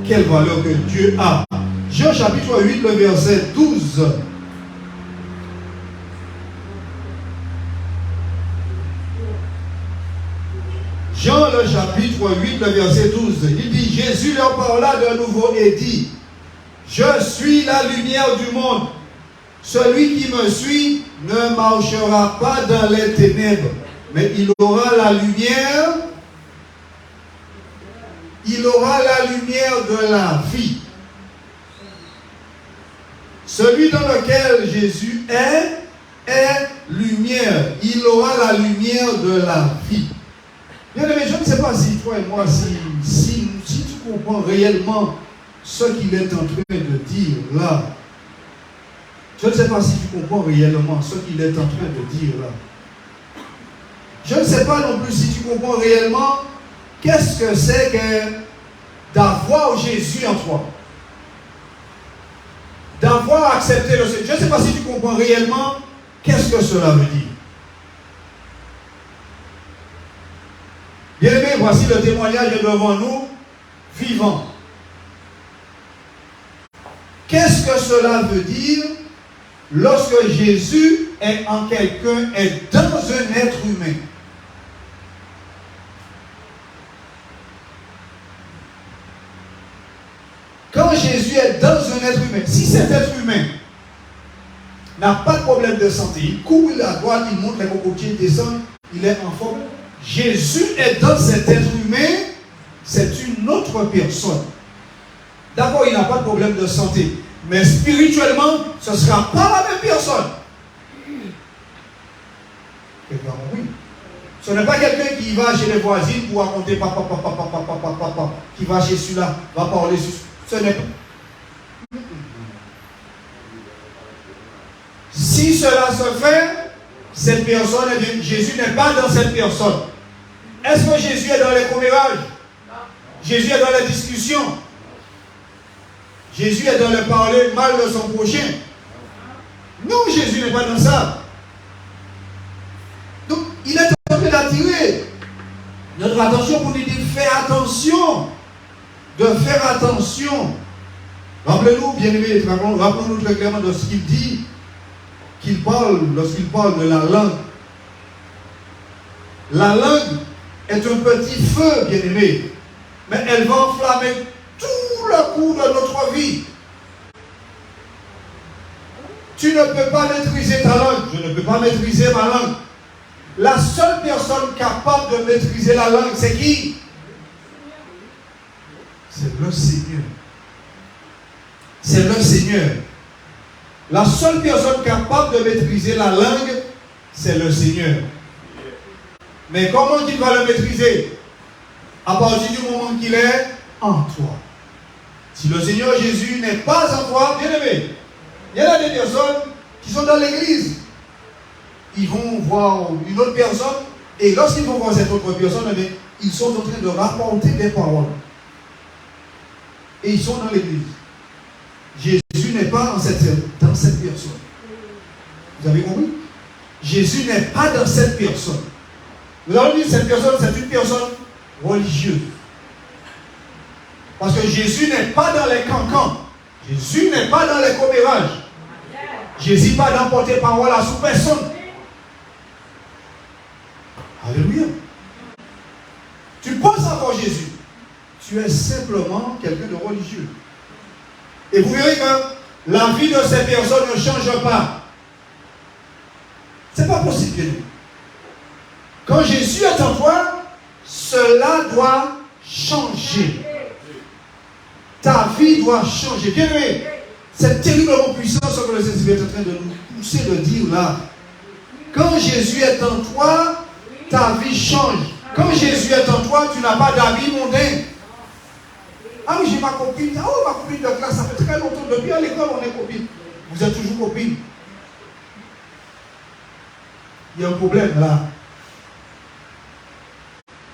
quelle valeur que Dieu a. Jean chapitre 8, le verset 12. Jean le chapitre 8, le verset 12. Il dit, Jésus leur parla de nouveau et dit, je suis la lumière du monde. Celui qui me suit ne marchera pas dans les ténèbres, mais il aura la lumière. Il aura la lumière de la vie. Celui dans lequel Jésus est lumière. Il aura la lumière de la vie. Bien aimé, je ne sais pas si toi et moi, si tu comprends réellement ce qu'il est en train de dire là. Je ne sais pas si tu comprends réellement ce qu'il est en train de dire là. Je ne sais pas non plus si tu comprends réellement qu'est-ce que c'est que d'avoir Jésus en toi. D'avoir accepté le Seigneur. Je ne sais pas si tu comprends réellement qu'est-ce que cela veut dire. Bien aimé, voici le témoignage devant nous, vivant. Qu'est-ce que cela veut dire lorsque Jésus est en quelqu'un, est dans un être humain? Quand Jésus est dans un être humain, si cet être humain n'a pas de problème de santé, il court, il a droite, il monte les cocotiers, il descend, il est en forme. Jésus est dans cet être humain, c'est une autre personne. D'abord, il n'a pas de problème de santé, mais spirituellement, ce ne sera pas la même personne. Oui. Ce n'est pas quelqu'un qui va chez les voisines pour raconter papa, qui va chez celui-là, va parler sur. Ce n'est pas. Si cela se fait, cette personne, eh bien, Jésus n'est pas dans cette personne. Est-ce que Jésus est dans les commérages? Jésus est dans les discussions? Jésus est dans le parler mal de son prochain? Non, Jésus n'est pas dans ça. Donc, il est en train d'attirer notre attention pour nous dire, fais attention. De faire attention. Rappelez-nous, bien-aimés, rappelons-nous très clairement de ce qu'il dit, lorsqu'il parle de la langue. La langue est un petit feu, bien-aimé, mais elle va enflammer tout le cours de notre vie. Tu ne peux pas maîtriser ta langue, je ne peux pas maîtriser ma langue. La seule personne capable de maîtriser la langue, c'est qui? C'est le Seigneur. C'est le Seigneur. La seule personne capable de maîtriser la langue, c'est le Seigneur. Mais comment il va le maîtriser? À partir du moment qu'il est en toi. Si le Seigneur Jésus n'est pas en toi, bien aimé, il y en a des personnes qui sont dans l'église. Ils vont voir une autre personne, et lorsqu'ils vont voir cette autre personne, ils sont en train de rapporter des paroles. Et ils sont dans l'église. Jésus n'est pas dans cette personne. Vous avez compris? Jésus n'est pas dans cette personne. Nous allons dire cette personne, c'est une personne religieuse. Parce que Jésus n'est pas dans les cancans. Jésus n'est pas dans les commérages. Jésus n'est pas dans porter parole à sous personne. Alléluia. Tu penses encore Jésus. Tu es simplement quelqu'un de religieux. Et vous verrez que la vie de ces personnes ne change pas. Ce n'est pas possible. Quand Jésus est en toi, cela doit changer. Ta vie doit changer. Bien aimé, C'est terriblement puissant ce que le Saint-Esprit est en train de nous pousser de dire là. Quand Jésus est en toi, ta vie change. Quand Jésus est en toi, tu n'as pas d'amis mondains. Ah oui, j'ai ma copine. Ah oh, ma copine de classe, ça fait très longtemps. Depuis à l'école, on est copines. Vous êtes toujours copines. Il y a un problème là.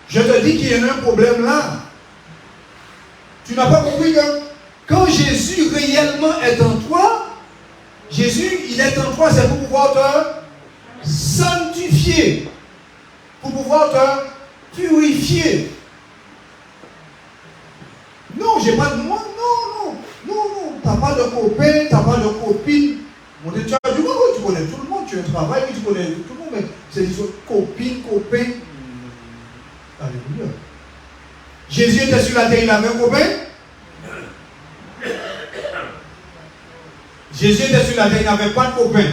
Je te dis qu'il y a un problème là. Tu n'as pas compris que quand Jésus réellement est en toi, Jésus, il est en toi, c'est pour pouvoir te sanctifier, pour pouvoir te purifier. Non, j'ai pas de moi, non, tu n'as pas de copain, tu n'as pas de copine. Tu as du monde, tu connais tout le monde, tu as un travail, tu connais tout le monde, mais c'est des autres copines, copains. Alléluia. Jésus était sur la terre, il avait un copain. Jésus était sur la terre, il n'avait pas de copain.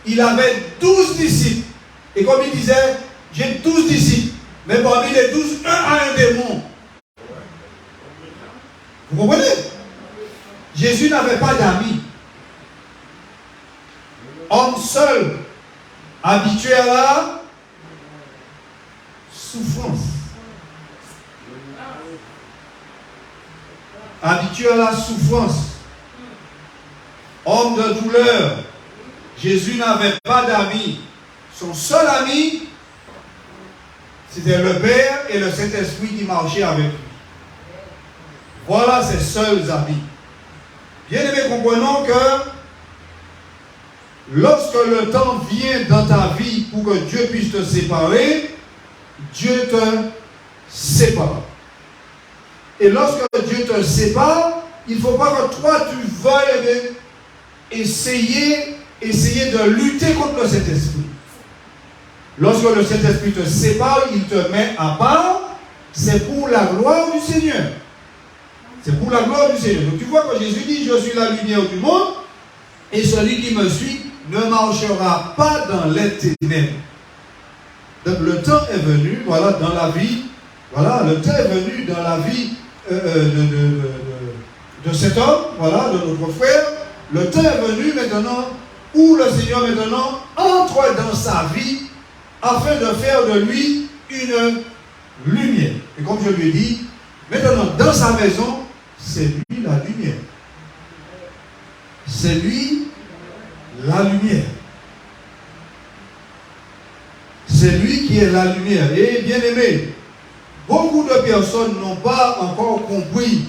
Il avait 12 disciples. Et comme il disait, j'ai 12 disciples. Mais parmi les 12, un a un démon. Vous comprenez? Jésus n'avait pas d'amis. Homme seul, habitué à la souffrance. Habitué à la souffrance. Homme de douleur. Jésus n'avait pas d'amis. Son seul ami, c'était le Père et le Saint-Esprit qui marchaient avec lui. Voilà ses seuls amis. Bien-aimés, comprenons que lorsque le temps vient dans ta vie pour que Dieu puisse te séparer, Dieu te sépare. Et lorsque Dieu te sépare, il ne faut pas que toi tu veuilles essayer de lutter contre le Saint-Esprit. Lorsque le Saint-Esprit te sépare, il te met à part, c'est pour la gloire du Seigneur. C'est pour la gloire du Seigneur. Donc tu vois que Jésus dit, je suis la lumière du monde, et celui qui me suit ne marchera pas dans les ténèbres. Donc le temps est venu, voilà, dans la vie, voilà, le temps est venu dans la vie de cet homme, voilà, de notre frère. Le temps est venu maintenant où le Seigneur maintenant entre dans sa vie afin de faire de lui une lumière. Et comme je lui ai dit, maintenant dans sa maison, c'est lui la lumière. C'est lui la lumière. C'est lui qui est la lumière. Et bien aimé, beaucoup de personnes n'ont pas encore compris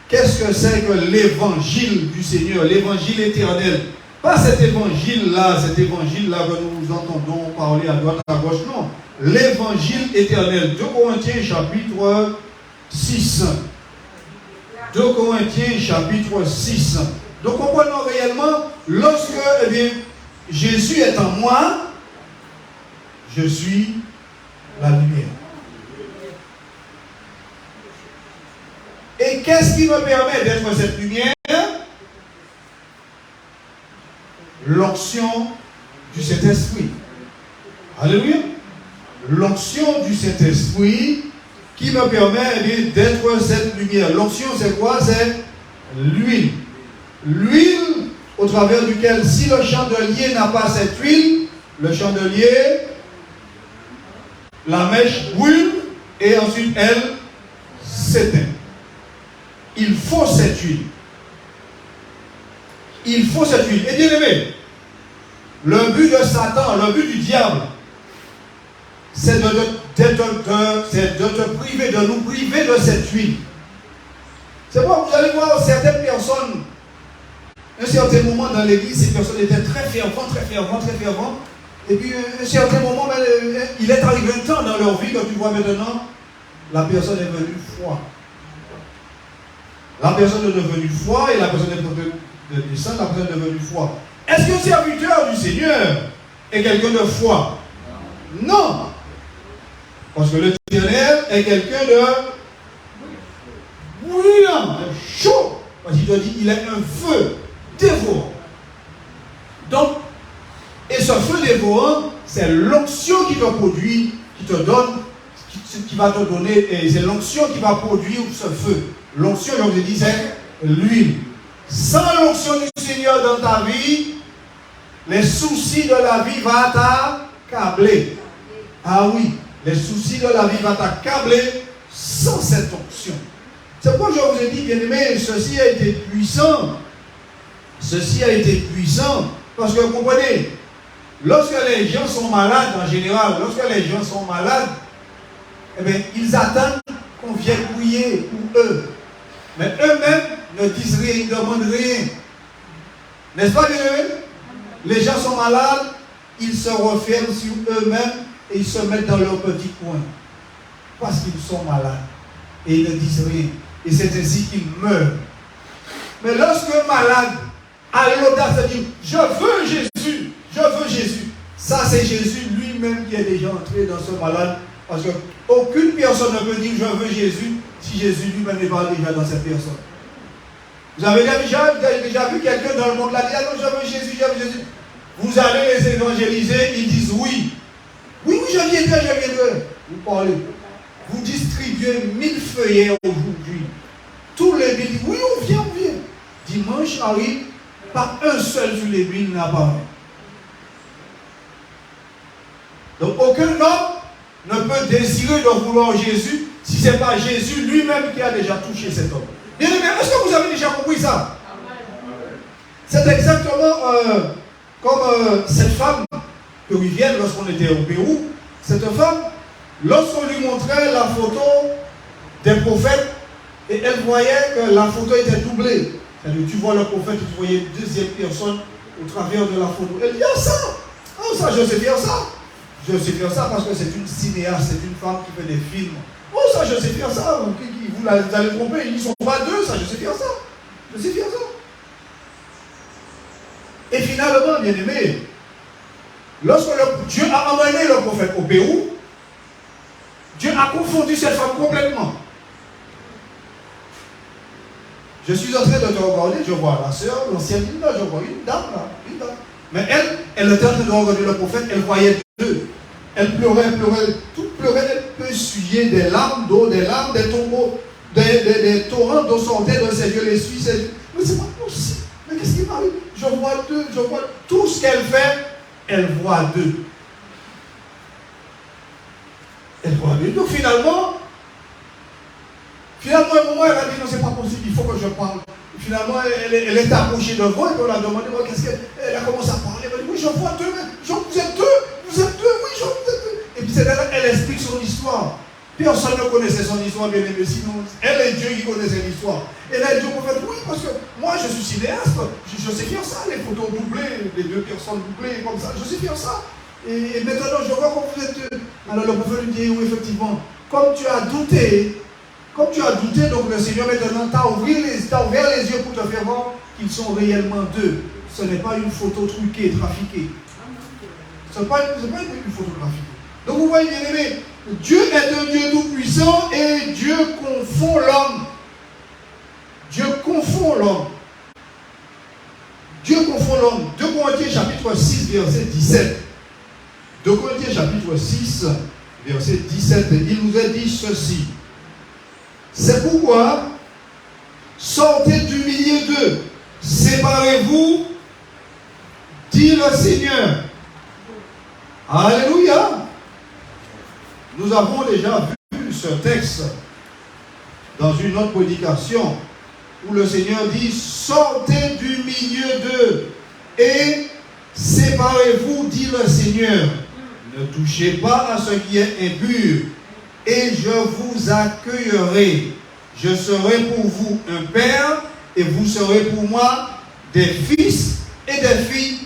qu'est-ce que c'est que l'évangile du Seigneur, l'évangile éternel. Pas cet évangile-là que nous entendons parler à droite à gauche, non. L'évangile éternel. 2 Corinthiens chapitre 6. 2 Corinthiens chapitre 6. Donc comprenons réellement, lorsque Jésus est en moi, je suis la lumière. Et qu'est-ce qui me permet d'être cette lumière? L'onction du Saint-Esprit. Alléluia. L'onction du Saint-Esprit qui me permet d'être cette lumière. L'onction, c'est quoi? C'est l'huile. L'huile au travers duquel, si le chandelier n'a pas cette huile, le chandelier, la mèche brûle et ensuite elle s'éteint. Il faut cette huile. Il faut cette huile. Et bien aimé, le but de Satan, le but du diable, c'est de te priver, de nous priver de cette huile. C'est pourquoi vous allez voir certaines personnes, à un certain moment dans l'église, ces personnes étaient très ferventes. Et puis, à un certain moment, il est arrivé un temps dans leur vie, que tu vois maintenant, la personne est devenue froide. La personne est devenue froide et la personne est devenue descendre, la personne est devenue froide. Est-ce qu'un serviteur du Seigneur est quelqu'un de froid? Non. Parce que l'Éternel est quelqu'un de brûlant, chaud. Parce qu'il te dit, il est un feu dévorant. Donc, et ce feu dévorant, c'est l'onction qui te produit, qui te donne, qui va te donner, et c'est l'onction qui va produire ce feu. L'onction, je vous ai dit, c'est l'huile. Sans l'onction du Seigneur dans ta vie, les soucis de la vie vont t'accabler. Ah oui, les soucis de la vie vont t'accabler sans cette onction. C'est pourquoi je vous ai dit, bien aimé, ceci a été puissant. Ceci a été puissant. Parce que vous comprenez, lorsque les gens sont malades, en général, lorsque les gens sont malades, eh bien, ils attendent qu'on vienne prier pour eux. Mais eux-mêmes ne disent rien, ils ne demandent rien. N'est-ce pas, bien aimé? Les gens sont malades, ils se referment sur eux-mêmes et ils se mettent dans leur petit coin. Parce qu'ils sont malades. Et ils ne disent rien. Et c'est ainsi qu'ils meurent. Mais lorsque malade a l'audace de dire « Je veux Jésus, je veux Jésus », ça c'est Jésus lui-même qui est déjà entré dans ce malade. Parce qu'aucune personne ne peut dire « Je veux Jésus » si Jésus lui-même n'est pas déjà dans cette personne. Vous avez déjà vu quelqu'un dans le monde là dire « Je veux Jésus, je veux Jésus ». Vous allez les évangéliser, ils disent « Oui, oui, je viendrai. » Vous parlez. Vous distribuez 1000 feuillets aujourd'hui. Tous les 1000 disent, oui, on vient. Dimanche arrive, pas un seul sur les 1000 n'apparaît. Donc aucun homme ne peut désirer de vouloir Jésus si ce n'est pas Jésus lui-même qui a déjà touché cet homme. Bien aimé, est-ce que vous avez déjà compris ça? C'est exactement comme cette femme que nous viennent lorsqu'on était au Pérou. Cette femme, lorsqu'on lui montrait la photo des prophètes, et elle voyait que la photo était doublée. C'est-à-dire, tu vois le prophète, tu voyais une deuxième personne au travers de la photo. Elle dit, ça, je sais faire ça. Je sais faire ça parce que c'est une cinéaste, c'est une femme qui fait des films. Oh, ça, je sais faire ça. Vous allez tromper, ils ne sont pas deux, ça, je sais faire ça. Je sais faire ça. Et finalement, bien aimé, lorsque Dieu a emmené le prophète au Pérou, Dieu a confondu cette femme complètement. Je suis en train de te regarder, je vois la sœur, l'ancienne, je vois une dame là, une dame. Mais elle était en train de regarder le prophète, elle voyait deux. Elle pleurait, tout pleurait, elle peut essuyer des larmes d'eau, des tombeaux, des torrents d'eau sortaient de ses yeux, les suit ses yeux. Mais c'est pas possible. Mais qu'est-ce qui m'arrive? Je vois deux, je vois tout ce qu'elle fait, elle voit deux. Elle voit deux. Donc finalement, un moment, elle a dit non, c'est pas possible, il faut que je parle. Finalement, elle est approchée devant et on l'a demandé, qu'est-ce qu'elle a commencé à parler. Elle a dit, oui, je vois deux, vous êtes deux, oui, vous êtes deux. Et puis c'est là elle explique son histoire. Personne ne connaissait son histoire, bien aimé, sinon elle et Dieu qui connaissaient l'histoire. Et là, Dieu m'a fait, oui, parce que moi je suis cinéaste, je sais faire ça, les photos doublées, les deux personnes doublées, comme ça, je sais faire ça. Et maintenant, je vois comme vous êtes deux. Alors le prophète lui dit, oui, effectivement, comme tu as douté, donc le Seigneur maintenant t'a ouvert les yeux pour te faire voir qu'ils sont réellement deux. Ce n'est pas une photo truquée, trafiquée. Ce n'est pas une photo trafiquée. Donc vous voyez, bien aimé, Dieu est un Dieu tout-puissant et Dieu confond l'homme. Dieu confond l'homme. 2 Corinthiens chapitre 6, verset 17. 2 Corinthiens chapitre 6, verset 17. Il nous a dit ceci. C'est pourquoi, sortez du milieu d'eux, séparez-vous, dit le Seigneur. Alléluia. Nous avons déjà vu ce texte dans une autre prédication où le Seigneur dit, sortez du milieu d'eux et séparez-vous, dit le Seigneur. Ne touchez pas à ce qui est impur. Et je vous accueillerai. Je serai pour vous un père, et vous serez pour moi des fils et des filles,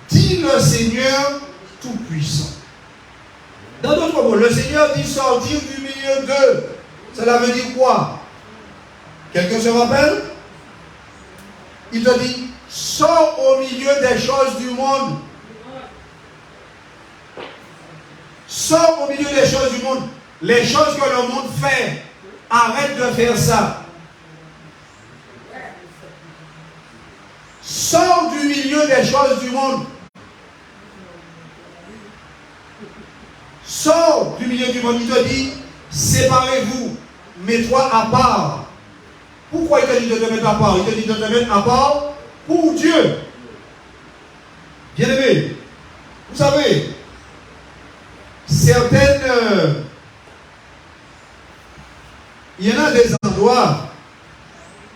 dit le Seigneur Tout-Puissant. Dans d'autres mots, le Seigneur dit sortir du milieu d'eux. Cela veut dire quoi? Quelqu'un se rappelle? Il te dit, sors au milieu des choses du monde. Sors au milieu des choses du monde. Les choses que le monde fait, arrête de faire ça. Sors du milieu des choses du monde. du milieu du monde, il te dit, séparez-vous, mets-toi à part. Pourquoi il te dit de te mettre à part? Il te dit de te mettre à part pour Dieu. Bien-aimé, vous savez, il y en a des endroits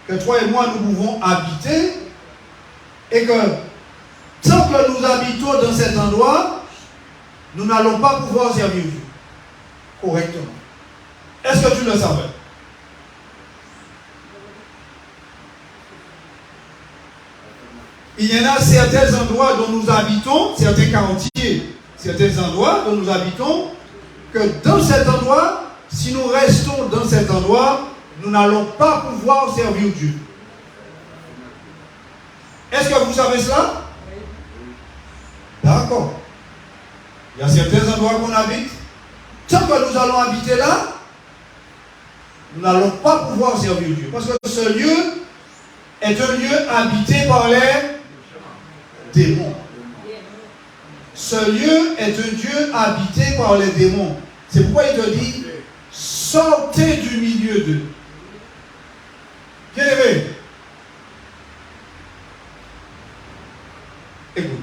que toi et moi nous pouvons habiter et que tant que nous habitons dans cet endroit, nous n'allons pas pouvoir servir Dieu correctement. Est-ce que tu le savais? Il y en a certains endroits dont nous habitons, certains quartiers, certains endroits dont nous habitons, que dans cet endroit, si nous restons dans cet endroit, nous n'allons pas pouvoir servir Dieu. Est-ce que vous savez cela? D'accord. Il y a certains endroits qu'on habite. Tant que nous allons habiter là, nous n'allons pas pouvoir servir Dieu. Parce que ce lieu est un lieu habité par les démons. Ce lieu est un lieu habité par les démons. C'est pourquoi il te dit, sortez du milieu d'eux. Bien-aimé, écoute,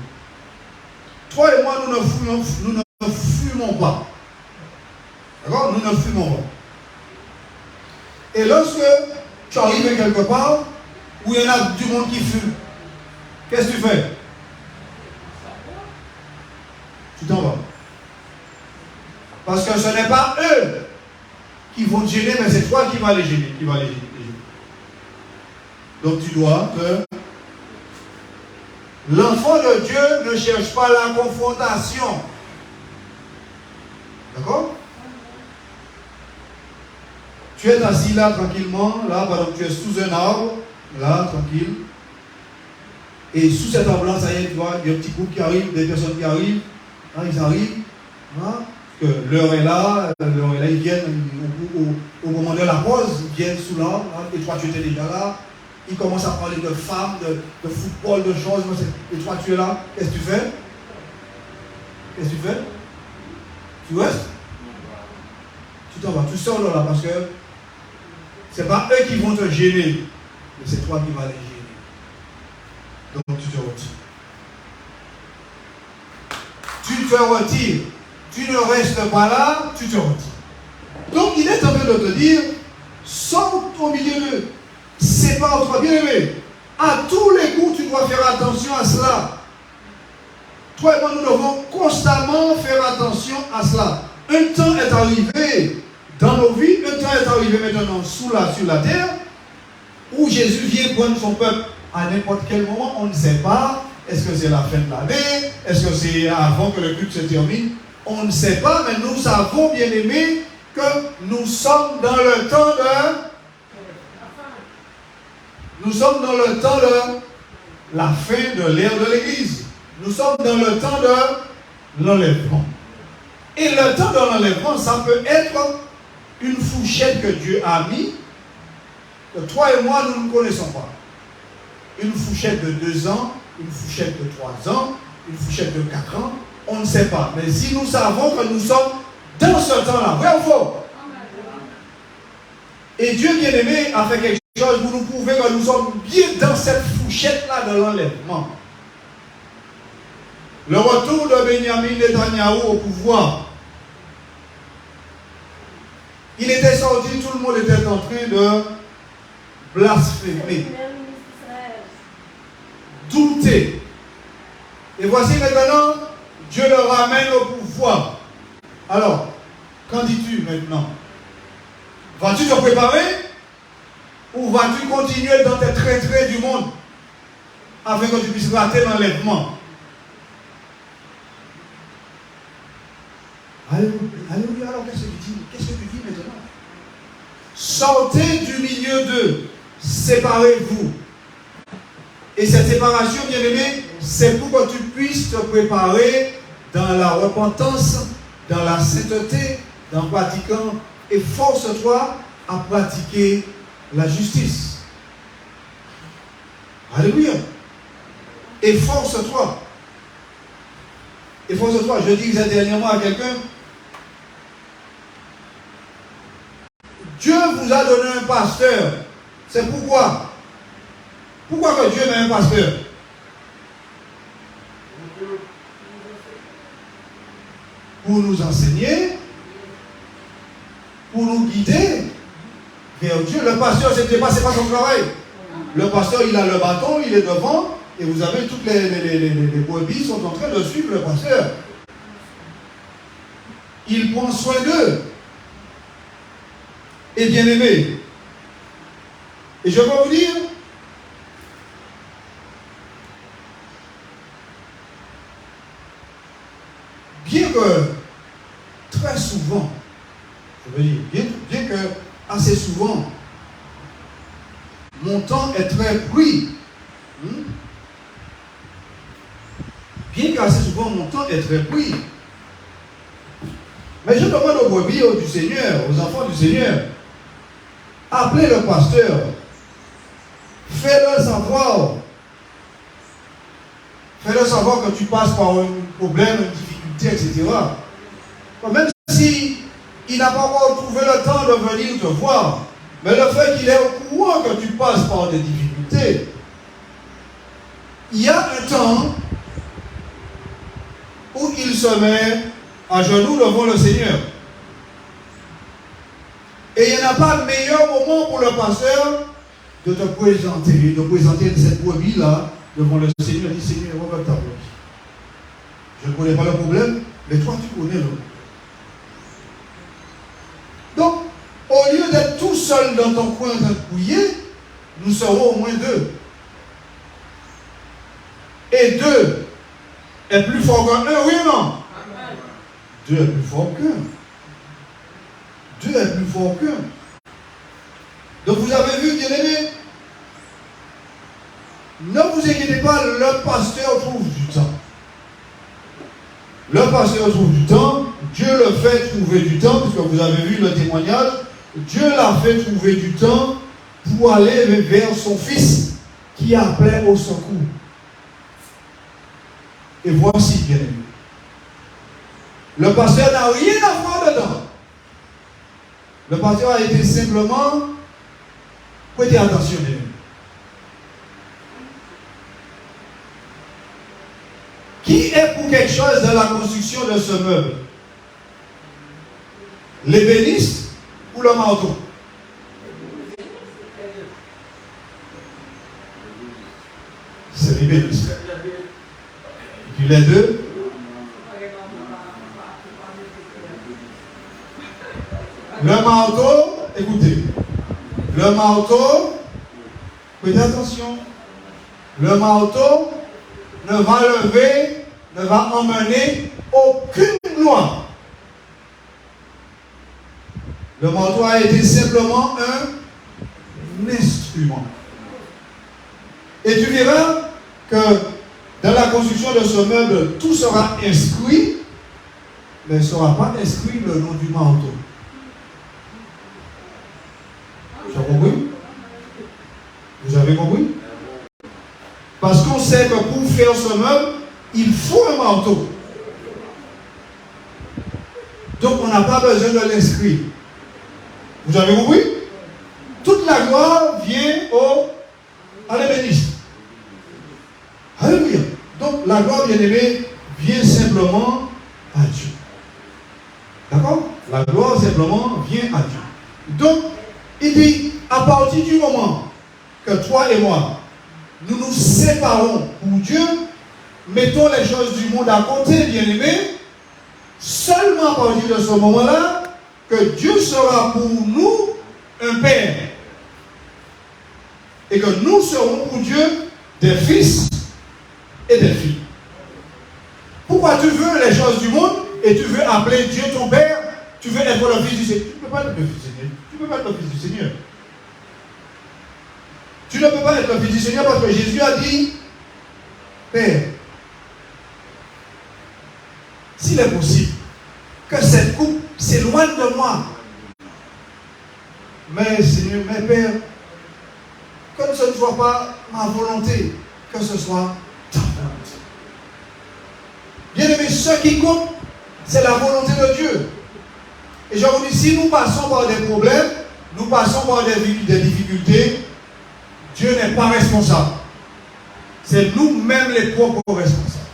toi et moi, nous ne fumons pas. D'accord? Nous ne fumons pas. Et lorsque tu arrives quelque part où il y en a du monde qui fume, qu'est-ce que tu fais? Tu t'en vas. Parce que ce n'est pas eux qui vont te gêner, mais c'est toi qui vas les gêner. Donc tu dois te... L'enfant de Dieu ne cherche pas la confrontation. D'accord? Tu es assis là tranquillement, là, pendant que tu es sous un arbre, là, tranquille. Et sous cet arbre-là, ça y est, tu vois, il y a un petit groupe qui arrive, des personnes qui arrivent. Là, ils arrivent. Hein, que l'heure est là, ils viennent au moment de la pause, ils viennent sous l'arbre, hein, et toi tu étais déjà là. Ils commencent à parler de femmes, de football, de choses, et toi tu es là. Qu'est-ce que tu fais? Qu'est-ce que tu fais? Tu restes? Tu t'en vas, tu sors de là parce que c'est pas eux qui vont te gêner, mais c'est toi qui vas les gêner. Donc tu te retires. Tu te retires. Tu ne restes pas là, tu te retires. Donc il est en train de te dire, saute au milieu d'eux, sépare-toi, bien-aimé. À tous les coups, tu dois faire attention à cela. Toi et moi, nous devons constamment faire attention à cela. Un temps est arrivé dans nos vies, un temps est arrivé maintenant sur la terre, où Jésus vient prendre son peuple à n'importe quel moment, on ne sait pas. Est-ce que c'est la fin de l'année? Est-ce que c'est avant que le culte se termine? On ne sait pas, mais nous savons, bien aimés, que nous sommes dans le temps de... Nous sommes dans le temps de la fin de l'ère de l'Église. Nous sommes dans le temps de l'enlèvement. Et le temps de l'enlèvement, ça peut être une fourchette que Dieu a mis, que toi et moi, nous ne connaissons pas. Une fourchette de 2 ans, une fourchette de 3 ans, une fourchette de 4 ans, on ne sait pas. Mais si nous savons que nous sommes dans ce temps-là, vrai ou faux? Et Dieu bien-aimé a fait quelque chose pour nous prouver que nous sommes bien dans cette fourchette-là de l'enlèvement. Le retour de Benjamin Netanyahu au pouvoir. Il était sorti, tout le monde était en train de blasphémer, douter. Et voici maintenant, Dieu le ramène au pouvoir. Alors, qu'en dis-tu maintenant? Vas-tu te préparer? Ou vas-tu continuer dans tes traîtres du monde afin que tu puisses rater l'enlèvement? Alléluia, alors qu'est-ce que tu dis? Qu'est-ce que tu dis maintenant? Sortez du milieu d'eux, séparez-vous. Et cette séparation, bien aimé, c'est pour que tu puisses te préparer dans la repentance, dans la sainteté, dans pratiquant, et force-toi à pratiquer la justice. Alléluia. Et force-toi. Et force-toi. Je disais dernièrement à quelqu'un, Dieu vous a donné un pasteur. C'est pourquoi. Pourquoi que Dieu met un pasteur? Pour nous enseigner, pour nous guider vers Dieu. Le pasteur, c'est pas son travail. Le pasteur, il a le bâton, il est devant, et vous avez toutes les brebis sont en train de suivre le pasteur. Il prend soin d'eux. Et bien aimé. Et je vais vous dire, bien que très souvent, je veux dire, bien que assez souvent, mon temps est très pris. Bien qu'assez souvent mon temps est très pris. Mais je demande aux brebis du Seigneur, aux enfants du Seigneur, appelez le pasteur, fais-le savoir que tu passes par un problème, une difficulté, etc. Même si il n'a pas encore trouvé le temps de venir te voir, mais le fait qu'il est au courant que tu passes par des difficultés, il y a un temps où il se met à genoux devant le Seigneur. Et il n'y en a pas de meilleur moment pour le pasteur de te présenter cette brebis-là devant le Seigneur. Il dit, Seigneur, regarde ta brebis. Je ne connais pas le problème, mais toi tu connais le. Donc, au lieu d'être tout seul dans ton coin en train de prier, nous serons au moins deux. Et deux est plus fort qu'un, oui ou non? Deux est plus fort qu'un. Deux est plus fort qu'un. Donc vous avez vu, bien aimé, ne vous inquiétez pas, le pasteur trouve du temps. Le pasteur trouve du temps, Dieu le fait trouver du temps, puisque vous avez vu le témoignage, Dieu l'a fait trouver du temps pour aller vers son fils qui appelait au secours. Et voici, bien aimé, le pasteur n'a rien à voir dedans. Le pasteur a été simplement, prêtez attention, bien aimé. Qui est pour quelque chose dans la construction de ce meuble? L'ébéniste ou le marteau? C'est l'ébéniste. Et puis les deux? Le marteau, écoutez, le marteau, prêtez attention, le marteau ne va lever, ne va emmener aucune gloire. Le marteau a été simplement un instrument. Et tu verras que dans la construction de ce meuble, tout sera inscrit, mais il ne sera pas inscrit le nom du marteau. Tu as compris? Vous avez compris? Parce qu'on sait que pour faire ce meuble, il faut un marteau. Donc on n'a pas besoin de l'inscrire. Vous avez compris? Toute la gloire vient à l'ébéniste. Alléluia. Donc la gloire, bien aimée, vient simplement à Dieu. D'accord? La gloire simplement vient à Dieu. Donc, il dit, à partir du moment que toi et moi, nous nous séparons pour Dieu, mettons les choses du monde à côté, bien aimé, seulement à partir de ce moment-là, que Dieu sera pour nous un Père. Et que nous serons pour Dieu des fils et des filles. Pourquoi tu veux les choses du monde et tu veux appeler Dieu ton Père? Tu veux être le fils du Seigneur? Tu ne peux pas être le fils du Seigneur. Tu ne peux pas être le fils du Seigneur. Tu ne peux pas être le fils du Seigneur parce que Jésus a dit, Père, s'il est possible que cette coupe s'éloigne de moi, mais Seigneur, mais Père, que ce ne soit pas ma volonté, que ce soit ta volonté. Bien aimé, ce qui compte, c'est la volonté de Dieu. Et je vous dis, si nous passons par des problèmes, nous passons par des difficultés, Dieu n'est pas responsable. C'est nous-mêmes les propres responsables.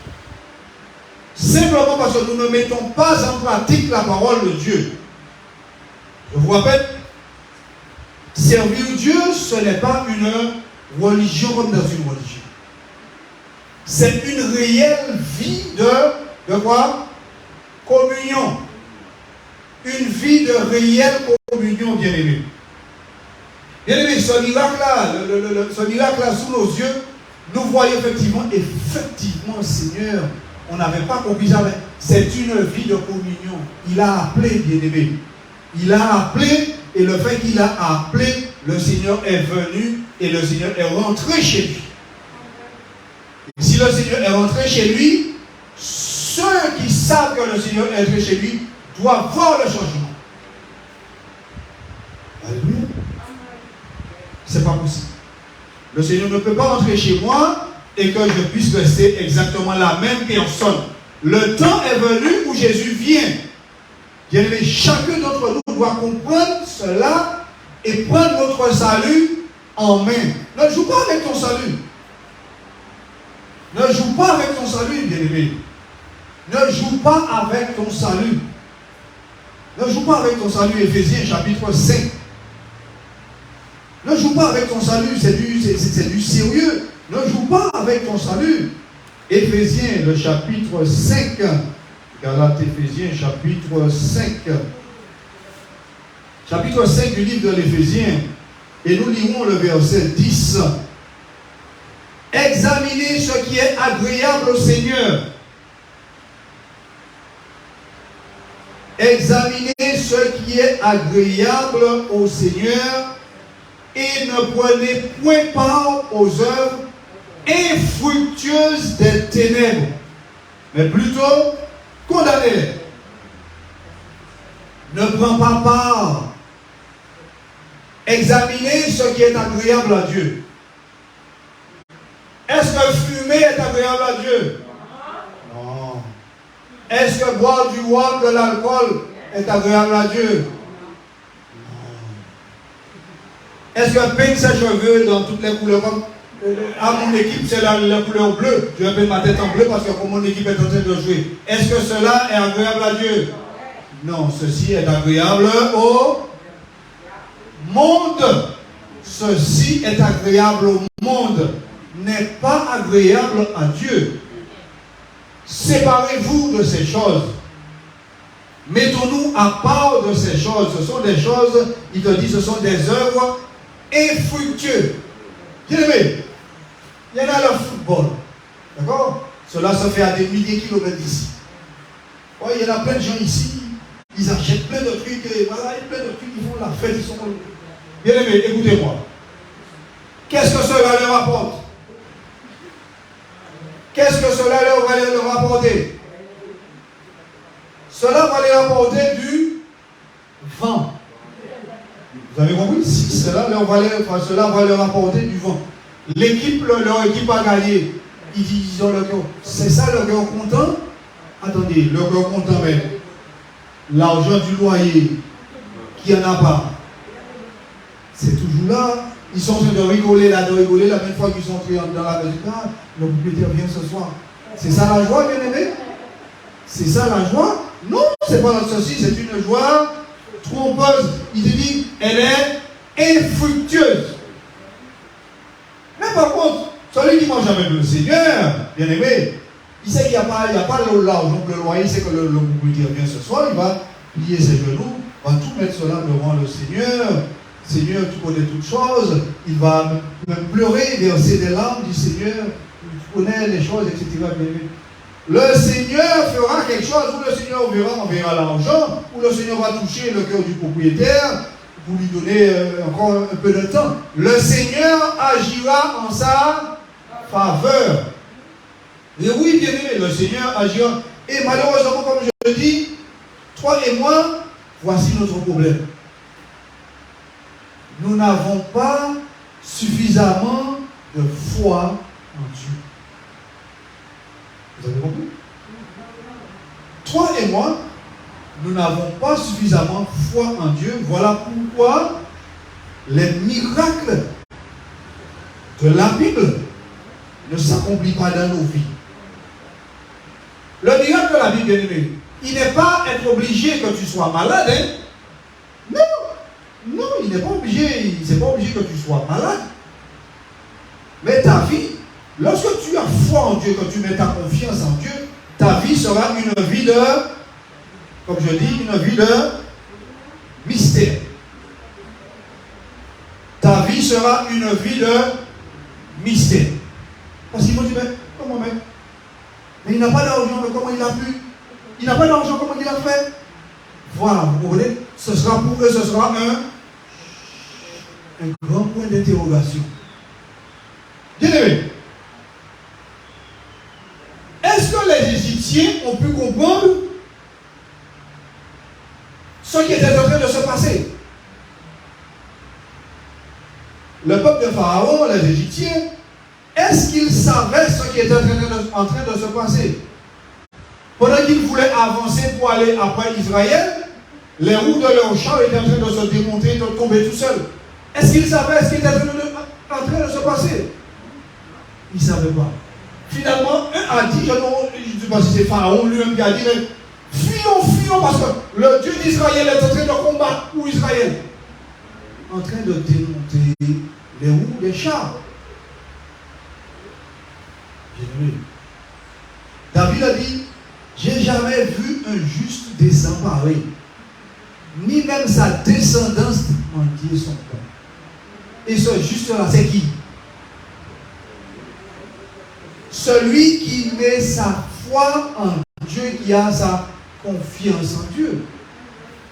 Simplement parce que nous ne mettons pas en pratique la parole de Dieu. Je vous rappelle, servir Dieu, ce n'est pas une religion comme dans une religion. C'est une réelle vie de quoi? Communion. Une vie de réelle communion, bien-aimé. Bien-aimé, ce miracle-là, sous nos yeux, nous voyons effectivement, Seigneur, on n'avait pas compris ça, mais c'est une vie de communion. Il a appelé, bien-aimé. Il a appelé, et le fait qu'il a appelé, le Seigneur est venu et le Seigneur est rentré chez lui. Et si le Seigneur est rentré chez lui, ceux qui savent que le Seigneur est rentré chez lui doivent voir le changement. Alléluia. C'est pas possible. Le Seigneur ne peut pas rentrer chez moi et que je puisse rester exactement la même personne. Le temps est venu où Jésus vient. Bien-aimé, chacun d'entre nous doit comprendre cela et prendre notre salut en main. Ne joue pas avec ton salut. Ne joue pas avec ton salut, bien-aimé. Ne joue pas avec ton salut. Ne joue pas avec ton salut, Éphésiens chapitre 5. Ne joue pas avec ton salut, c'est du sérieux. Ne joue pas avec ton salut. Éphésiens, le chapitre 5. Galates, Éphésiens, chapitre 5. Chapitre 5 du livre de l'Éphésiens. Et nous lirons le verset 10. Examinez ce qui est agréable au Seigneur. Examinez ce qui est agréable au Seigneur et ne prenez point part aux œuvres infructueuses des ténèbres, mais plutôt condamnez-les. Ne prends pas part. Examinez ce qui est agréable à Dieu. Est-ce que fumer est agréable à Dieu? Non. Est-ce que boire du wine, de l'alcool est agréable à Dieu? Non. Est-ce que peindre ses cheveux dans toutes les couleurs comme à mon équipe c'est la couleur bleue, je vais peindre ma tête en bleu parce que comme mon équipe est en train de jouer. Est-ce que cela est agréable à Dieu? Non, ceci est agréable au monde. Ceci est agréable au monde, n'est pas agréable à Dieu. Séparez-vous de ces choses. Mettons-nous à part de ces choses. Ce sont des choses, il te dit, ce sont des œuvres infructueuses. Bien aimé, il y en a le football. D'accord? Cela se fait à des milliers de kilomètres d'ici. Ouais, il y en a plein de gens ici, ils achètent plein de trucs, et voilà, il y a plein de trucs, ils font la fête, ils sont... Bien aimé, écoutez-moi. Qu'est-ce que cela leur apporte? Qu'est-ce que cela va leur apporter? Cela va leur apporter du vent. Vous avez compris? Cela va leur apporter du vent. Leur équipe a gagné. Ils ont leur cœur. C'est ça leur cœur content? Attendez, leur cœur content, mais l'argent du loyer, qui n'en a pas, c'est toujours là. Ils sont en train de rigoler, la même fois qu'ils sont entrés dans la maison. Ah, le propriétaire vient ce soir. C'est ça la joie, bien aimé? C'est ça la joie? Non, c'est pas ceci, c'est une joie trompeuse. Il te dit, elle est infructueuse. Mais par contre, celui qui mange avec le Seigneur, bien aimé, il sait qu'il n'y a pas l'argent pour le loyer, il sait que le propriétaire vient ce soir, il va plier ses genoux, va tout mettre cela devant le Seigneur. Seigneur, tu connais toutes choses. Il va même pleurer, verser des larmes du Seigneur. Tu connais les choses, etc. Le Seigneur fera quelque chose où le Seigneur enverra l'argent, où le Seigneur va toucher le cœur du propriétaire pour lui donner encore un peu de temps. Le Seigneur agira en sa faveur. Et oui, bien aimé, le Seigneur agira. Et malheureusement, comme je le dis, toi et moi, voici notre problème. Nous n'avons pas suffisamment de foi en Dieu. Vous avez compris? Toi et moi, nous n'avons pas suffisamment foi en Dieu. Voilà pourquoi les miracles de la Bible ne s'accomplit pas dans nos vies. Le miracle de la Bible, bien aimé, il n'est pas être obligé que tu sois malade. Hein? Non, il n'est pas obligé, c'est pas obligé que tu sois malade. Mais ta vie, lorsque tu as foi en Dieu, que tu mets ta confiance en Dieu, ta vie sera une vie de, comme je dis, une vie de mystère. Ta vie sera une vie de mystère. Parce qu'ils vont dire, mais comment, mais il n'a pas d'argent, mais comment il a pu? Il n'a pas d'argent, comment il a fait? Voilà, vous comprenez? Ce sera pour eux, ce sera un grand point d'interrogation. Bien aimé, est-ce que les Égyptiens ont pu comprendre ce qui était en train de se passer? Le peuple de Pharaon, les Égyptiens, est-ce qu'ils savaient ce qui était en train de se passer? Pendant qu'ils voulaient avancer pour aller après Israël, les roues de leurs chars étaient en train de se démonter, de tomber tout seuls. Est-ce qu'ils savaient ce qui était en train de se passer? Ils ne savaient pas. Finalement, un a dit, je ne sais pas si c'est Pharaon lui-même qui a dit, mais fuyons, parce que le Dieu d'Israël est en train de combattre pour Israël. En train de démonter les roues des chars. Bien. David a dit, j'ai jamais vu un juste désemparé, ni même sa descendance mendier son pain. Et ce juste-là, c'est qui? Celui qui met sa foi en Dieu, qui a sa confiance en Dieu.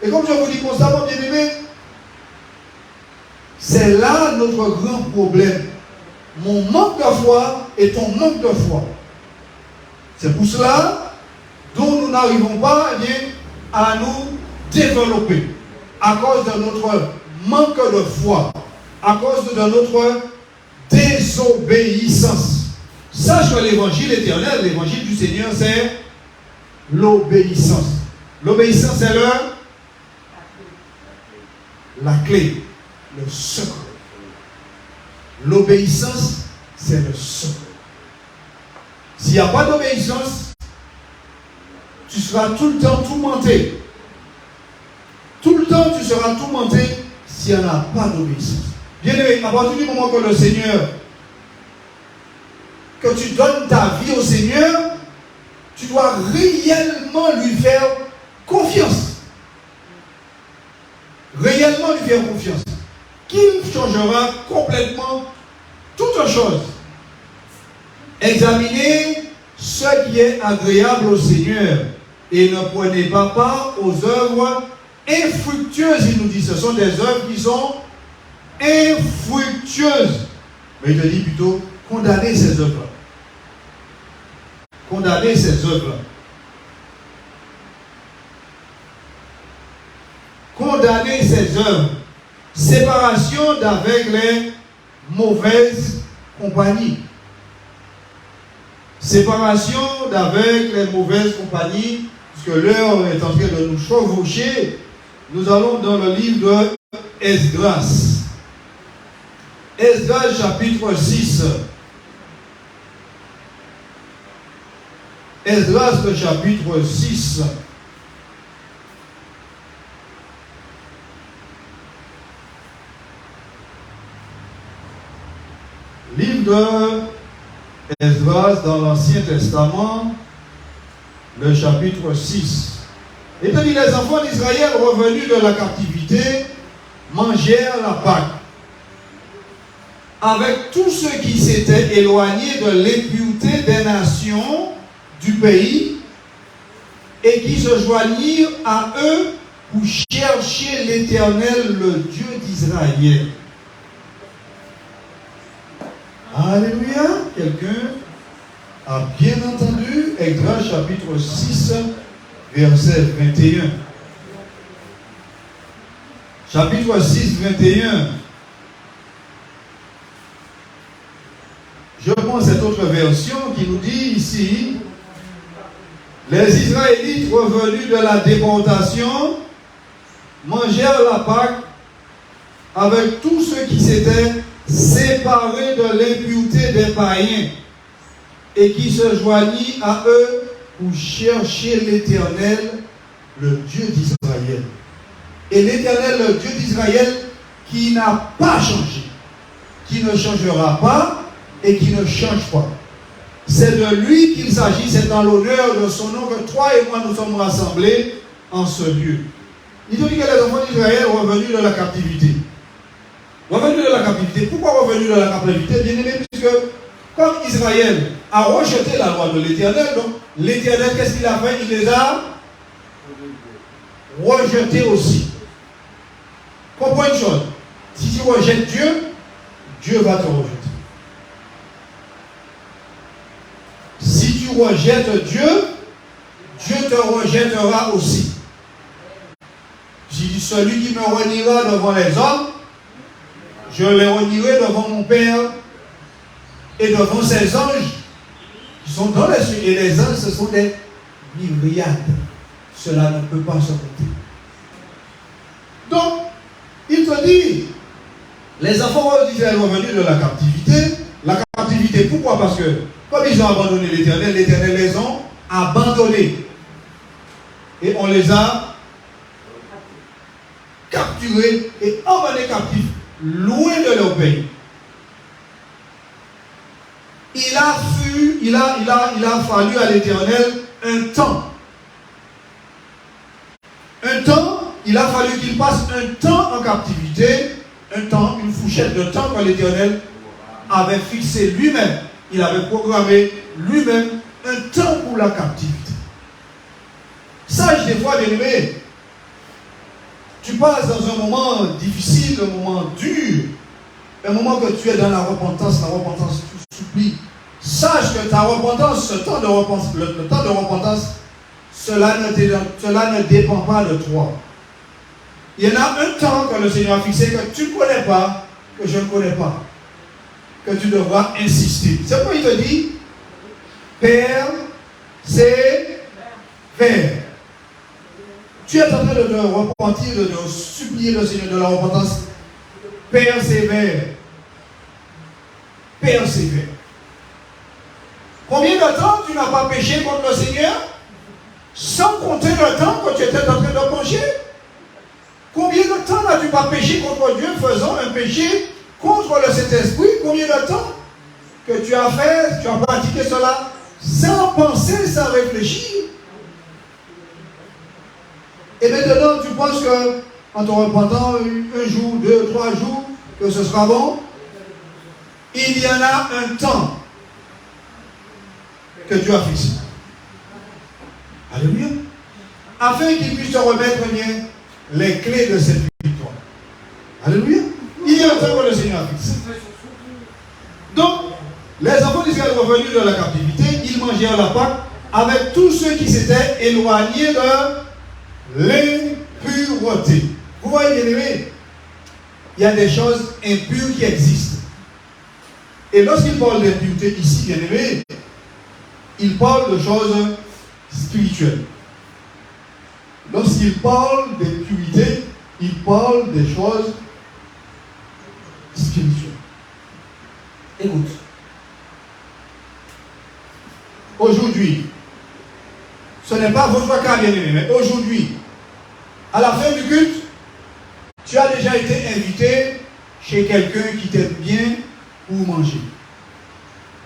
Et comme je vous dis constamment, bien aimé, c'est là notre grand problème. Mon manque de foi et ton manque de foi. C'est pour cela dont nous n'arrivons pas à nous développer à cause de notre manque de foi, à cause de notre désobéissance. Sache que l'évangile éternel, l'évangile du Seigneur, c'est l'obéissance. L'obéissance, c'est la clé, le secret. L'obéissance, c'est le secret. S'il n'y a pas d'obéissance, tu seras tout le temps tourmenté. Tout le temps, tu seras tourmenté s'il n'y en a pas d'obéissance. Bien aimé, à partir du moment que le Seigneur, que tu donnes ta vie au Seigneur, tu dois réellement lui faire confiance. Réellement lui faire confiance. Qu'il changera complètement toute chose. Examinez ce qui est agréable au Seigneur et ne prenez pas part aux œuvres infructueuses. Il nous dit, ce sont des œuvres qui sont infructueuses. Mais il te dit plutôt, condamnez ces œuvres. Condamnez ces œuvres. Condamnez ces œuvres. Séparation d'avec les mauvaises compagnies. Séparation d'avec les mauvaises compagnies, puisque l'heure est en train de nous chevaucher. Nous allons dans le livre de Esdras. Esdras chapitre 6. Esdras le chapitre 6. Livre de Esdras dans l'Ancien Testament, le chapitre 6. Et puis les enfants d'Israël revenus de la captivité mangèrent la Pâque avec tous ceux qui s'étaient éloignés de l'impureté des nations du pays et qui se joignirent à eux pour chercher l'Éternel, le Dieu d'Israël. Alléluia. Quelqu'un a bien entendu Esdras chapitre 6, verset 21. Chapitre 6, 21. Je prends cette autre version qui nous dit ici, les Israélites revenus de la déportation mangèrent la Pâque avec tous ceux qui s'étaient séparé de l'impureté des païens, et qui se joignit à eux pour chercher l'Éternel, le Dieu d'Israël. Et l'Éternel, le Dieu d'Israël, qui n'a pas changé, qui ne changera pas et qui ne change pas. C'est de lui qu'il s'agit, c'est dans l'honneur de son nom que toi et moi nous sommes rassemblés en ce lieu. Il nous dit que les enfants d'Israël revenus de la captivité. Revenus de la captivité. Pourquoi revenus de la captivité? Bien aimé, puisque comme Israël a rejeté la loi de l'Éternel, donc l'Éternel, qu'est-ce qu'il a fait? Il les a rejetés aussi. Comprends une chose. Si tu rejettes Dieu, Dieu va te rejeter. Si tu rejettes Dieu, Dieu te rejettera aussi. Si celui qui me reniera devant les hommes, je les renierai devant mon Père et devant ses anges qui sont dans les cieux. Et les anges, ce sont des myriades. Cela ne peut pas se compter. Donc, il te dit, les enfants d'Israël revenus de la captivité. La captivité, pourquoi? Parce que, comme ils ont abandonné l'Éternel, l'Éternel les a abandonnés. Et on les a capturés et emmenés captifs, loin de leur pays. Il a fallu à l'Éternel un temps. Un temps, il a fallu qu'il passe un temps en captivité, un temps, une fourchette de temps que l'Éternel avait fixé lui-même. Il avait programmé lui-même un temps pour la captivité. Sache des fois, bien aimé, tu passes dans un moment difficile, un moment dur, un moment que tu es dans la repentance tu supplies. Sache que ta repentance, ce temps de repentance, le temps de repentance, cela ne dépend pas de toi. Il y en a un temps que le Seigneur a fixé que tu ne connais pas, que je ne connais pas, que tu devras insister. C'est pourquoi il te dit, Père, c'est Père. Tu es en train de te repentir, de supplier le Seigneur de la repentance. Père sévère. Père sévère. Combien de temps tu n'as pas péché contre le Seigneur? Sans compter le temps que tu étais en train de pencher. Combien de temps n'as-tu pas péché contre Dieu faisant un péché contre le Saint-Esprit? Combien de temps que tu as fait, tu as pratiqué cela sans penser, sans réfléchir? Et maintenant, tu penses que, en te repentant un jour, 2, 3 jours, que ce sera bon? Il y en a un temps que Dieu a fixé. Alléluia. Afin qu'il puisse te remettre bien les clés de cette victoire. Alléluia. Il y a un temps que le Seigneur a fixé. Donc, les enfants d'Israël revenus de la captivité, ils mangèrent la Pâque avec tous ceux qui s'étaient éloignés de l'impureté. Vous voyez, bien aimé, il y a des choses impures qui existent. Et lorsqu'il parle d'impureté ici, bien aimé, il parle de choses spirituelles. Lorsqu'il parle d'impureté, il parle des choses spirituelles. Écoute. Aujourd'hui, ce n'est pas votre cas, bien aimé, mais aujourd'hui, à la fin du culte, tu as déjà été invité chez quelqu'un qui t'aime bien pour manger.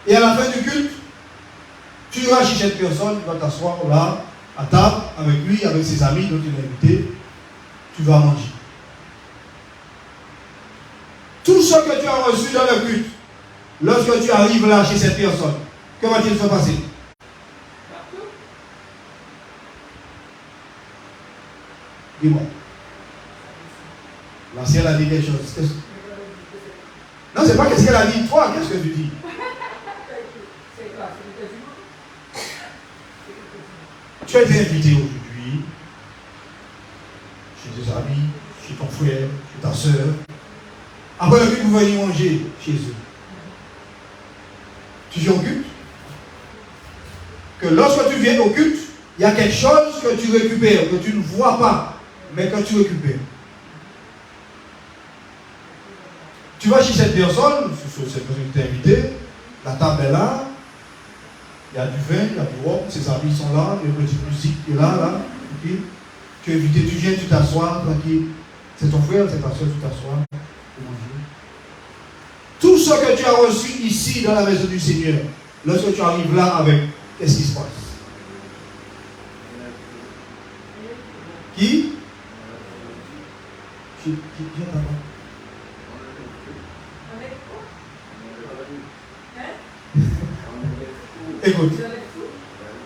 Et à la fin du culte, tu iras chez cette personne, tu vas t'asseoir là, à table, avec lui, avec ses amis dont il est invité, tu vas manger. Tout ce que tu as reçu dans le culte, lorsque tu arrives là chez cette personne, que va-t-il se passer? Dis-moi. La ciel a dit quelque chose. Non, c'est pas qu'est-ce qu'elle a dit. Toi, qu'est-ce que tu dis? Tu as été invité aujourd'hui chez tes amis, chez ton frère, chez ta soeur. Après le culte, vous venez manger chez eux. Tu viens au culte? Que lorsque tu viens au culte, il y a quelque chose que tu récupères, que tu ne vois pas, mais que tu récupères. Tu vas chez cette personne qui t'a invité, la table est là, il y a du vin, il y a du rhum, ses amis sont là, il y a une petite musique qui est là, okay. Tu es invité, tu viens, tu t'assois, tranquille. C'est ton frère, c'est ta soeur, tu t'assois, tu manges. Tout ce que tu as reçu ici dans la maison du Seigneur, lorsque tu arrives là avec, qu'est-ce qui se passe? Qui vient là-bas?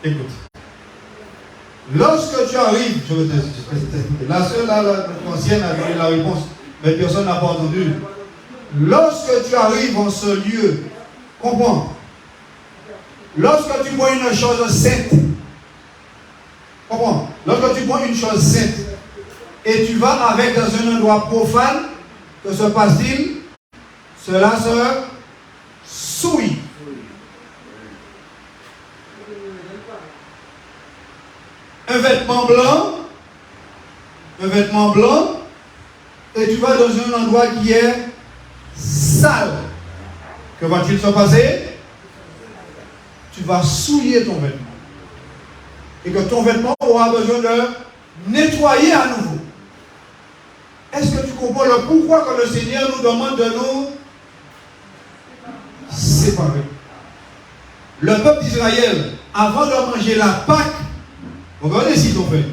Écoute. Lorsque tu arrives, je vais t'expliquer. La seule, l'ancienne a donné la réponse, mais personne n'a pas entendu. Lorsque tu arrives en ce lieu, comprends? Lorsque tu vois une chose sainte, comprends? Lorsque tu vois une chose sainte, et tu vas avec dans un endroit profane, que se passe-t-il? Cela se souille. Un vêtement blanc, et tu vas dans un endroit qui est sale. Que va-t-il se passer? Tu vas souiller ton vêtement. Et que ton vêtement aura besoin de nettoyer à nouveau. Est-ce que tu comprends le pourquoi que le Seigneur nous demande de nous séparer? Le peuple d'Israël, avant de manger la Pâque, regardez ce qu'ils ont fait.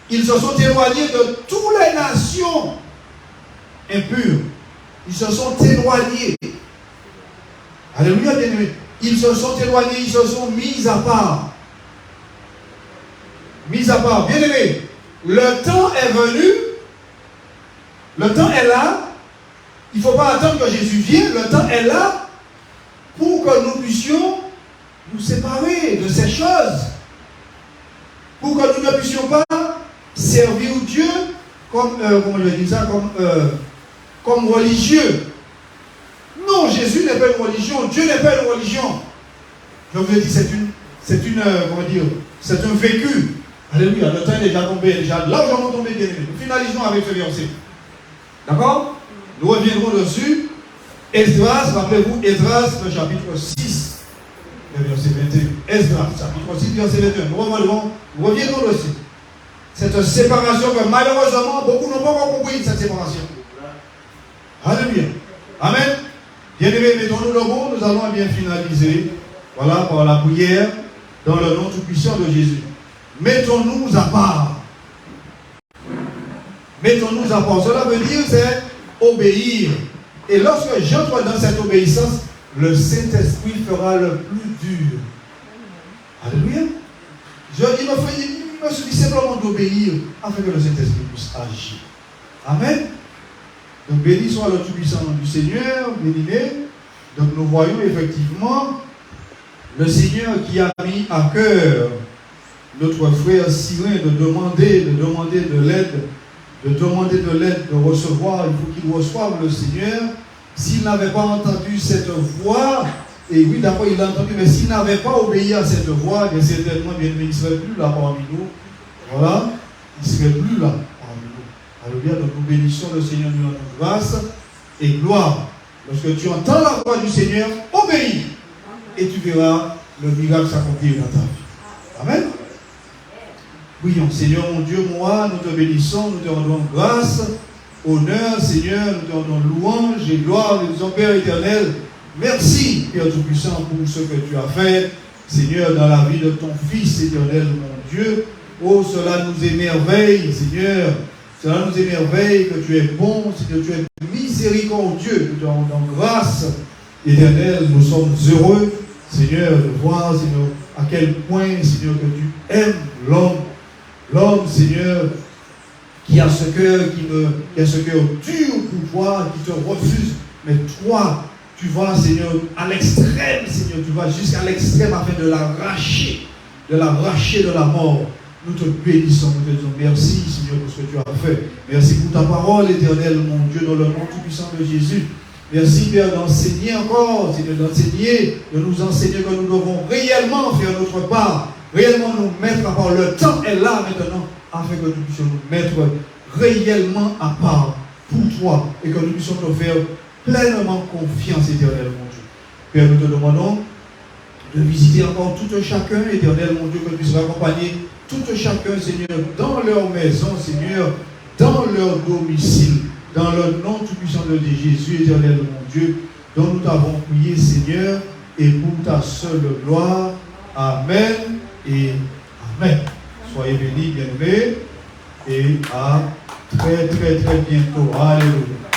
Ils se sont éloignés de toutes les nations impures. Ils se sont éloignés. Alléluia, bien-aimés. Ils se sont éloignés, ils se sont mis à part. Mis à part. Bien-aimés, le temps est venu. Le temps est là. Il ne faut pas attendre que Jésus vienne. Le temps est là pour que nous puissions nous séparer de ces choses. Pour que nous ne puissions pas servir Dieu comme, comment je dis ça, comme religieux. Non, Jésus n'est pas une religion. Dieu n'est pas une religion. Je vous ai dit, comment dire, c'est un vécu. Alléluia, le temps est déjà tombé, déjà largement tombé, bien aimé. Nous finalisons avec ce verset. D'accord? Nous reviendrons dessus. Esdras, rappelez-vous, Esdras, le chapitre 6, le verset 21. Esdras, chapitre 6, verset 21. Nous reviendrons dessus. Cette séparation que malheureusement, beaucoup n'ont pas encore compris, cette séparation. Alléluia. Amen. Bien-aimés, mettons-nous debout, nous allons bien finaliser, voilà, par la prière, dans le nom tout-puissant de Jésus. Mettons-nous à part. Mettons-nous à part. Cela veut dire, c'est obéir. Et lorsque j'entre dans cette obéissance, le Saint-Esprit fera le plus dur. Alléluia. Il me suffit simplement d'obéir afin que le Saint-Esprit puisse agir. Amen. Donc béni soit le tout-puissant nom du Seigneur, béni. Donc nous voyons effectivement le Seigneur qui a mis à cœur notre frère Cyril de demander de l'aide, de recevoir. Il faut qu'il reçoive le Seigneur. S'il n'avait pas entendu cette voix, et oui, d'abord il l'a entendu, mais s'il n'avait pas obéi à cette voix, bien certainement, bien, il ne serait plus là parmi nous. Voilà, il ne serait plus là parmi nous. Alléluia, donc nous bénissons le Seigneur, nous rendons grâce et gloire. Lorsque tu entends la voix du Seigneur, obéis, et tu verras le miracle s'accomplir dans ta vie. Amen. Prions, Seigneur mon Dieu, moi, nous te bénissons, nous te rendons grâce, honneur, Seigneur, nous te rendons louange et gloire, nous disons Père éternel, merci, Père Tout-Puissant, pour ce que tu as fait, Seigneur, dans la vie de ton Fils éternel, mon Dieu. Oh, cela nous émerveille, Seigneur, cela nous émerveille que tu es bon, que tu es miséricordieux, nous te rendons grâce, éternel, nous sommes heureux, Seigneur, de voir, Seigneur, à quel point, Seigneur, que tu aimes l'homme, Seigneur, qui a ce cœur dur pour toi, qui te refuse. Mais toi, tu vas, Seigneur, à l'extrême, Seigneur, tu vas jusqu'à l'extrême afin de l'arracher de la mort. Nous te bénissons, nous te disons merci, Seigneur, pour ce que tu as fait. Merci pour ta parole éternelle, mon Dieu, dans le nom tout-puissant de Jésus. Merci, Père, d'enseigner encore, Seigneur, de nous enseigner que nous devons réellement faire notre part, réellement nous mettre à part. Le temps est là maintenant, afin que nous puissions nous mettre réellement à part pour toi et que nous puissions te faire pleinement confiance, éternel mon Dieu. Père, nous te demandons de visiter encore tout un chacun, éternel mon Dieu, que tu puisses accompagner tout un chacun, Seigneur, dans leur maison, Seigneur, dans leur domicile, dans le nom tout-puissant de Jésus, éternel mon Dieu, dont nous t'avons prié, Seigneur, et pour ta seule gloire. Amen et Amen. Soyez bénis, bien-aimés, et à très bientôt. Alléluia.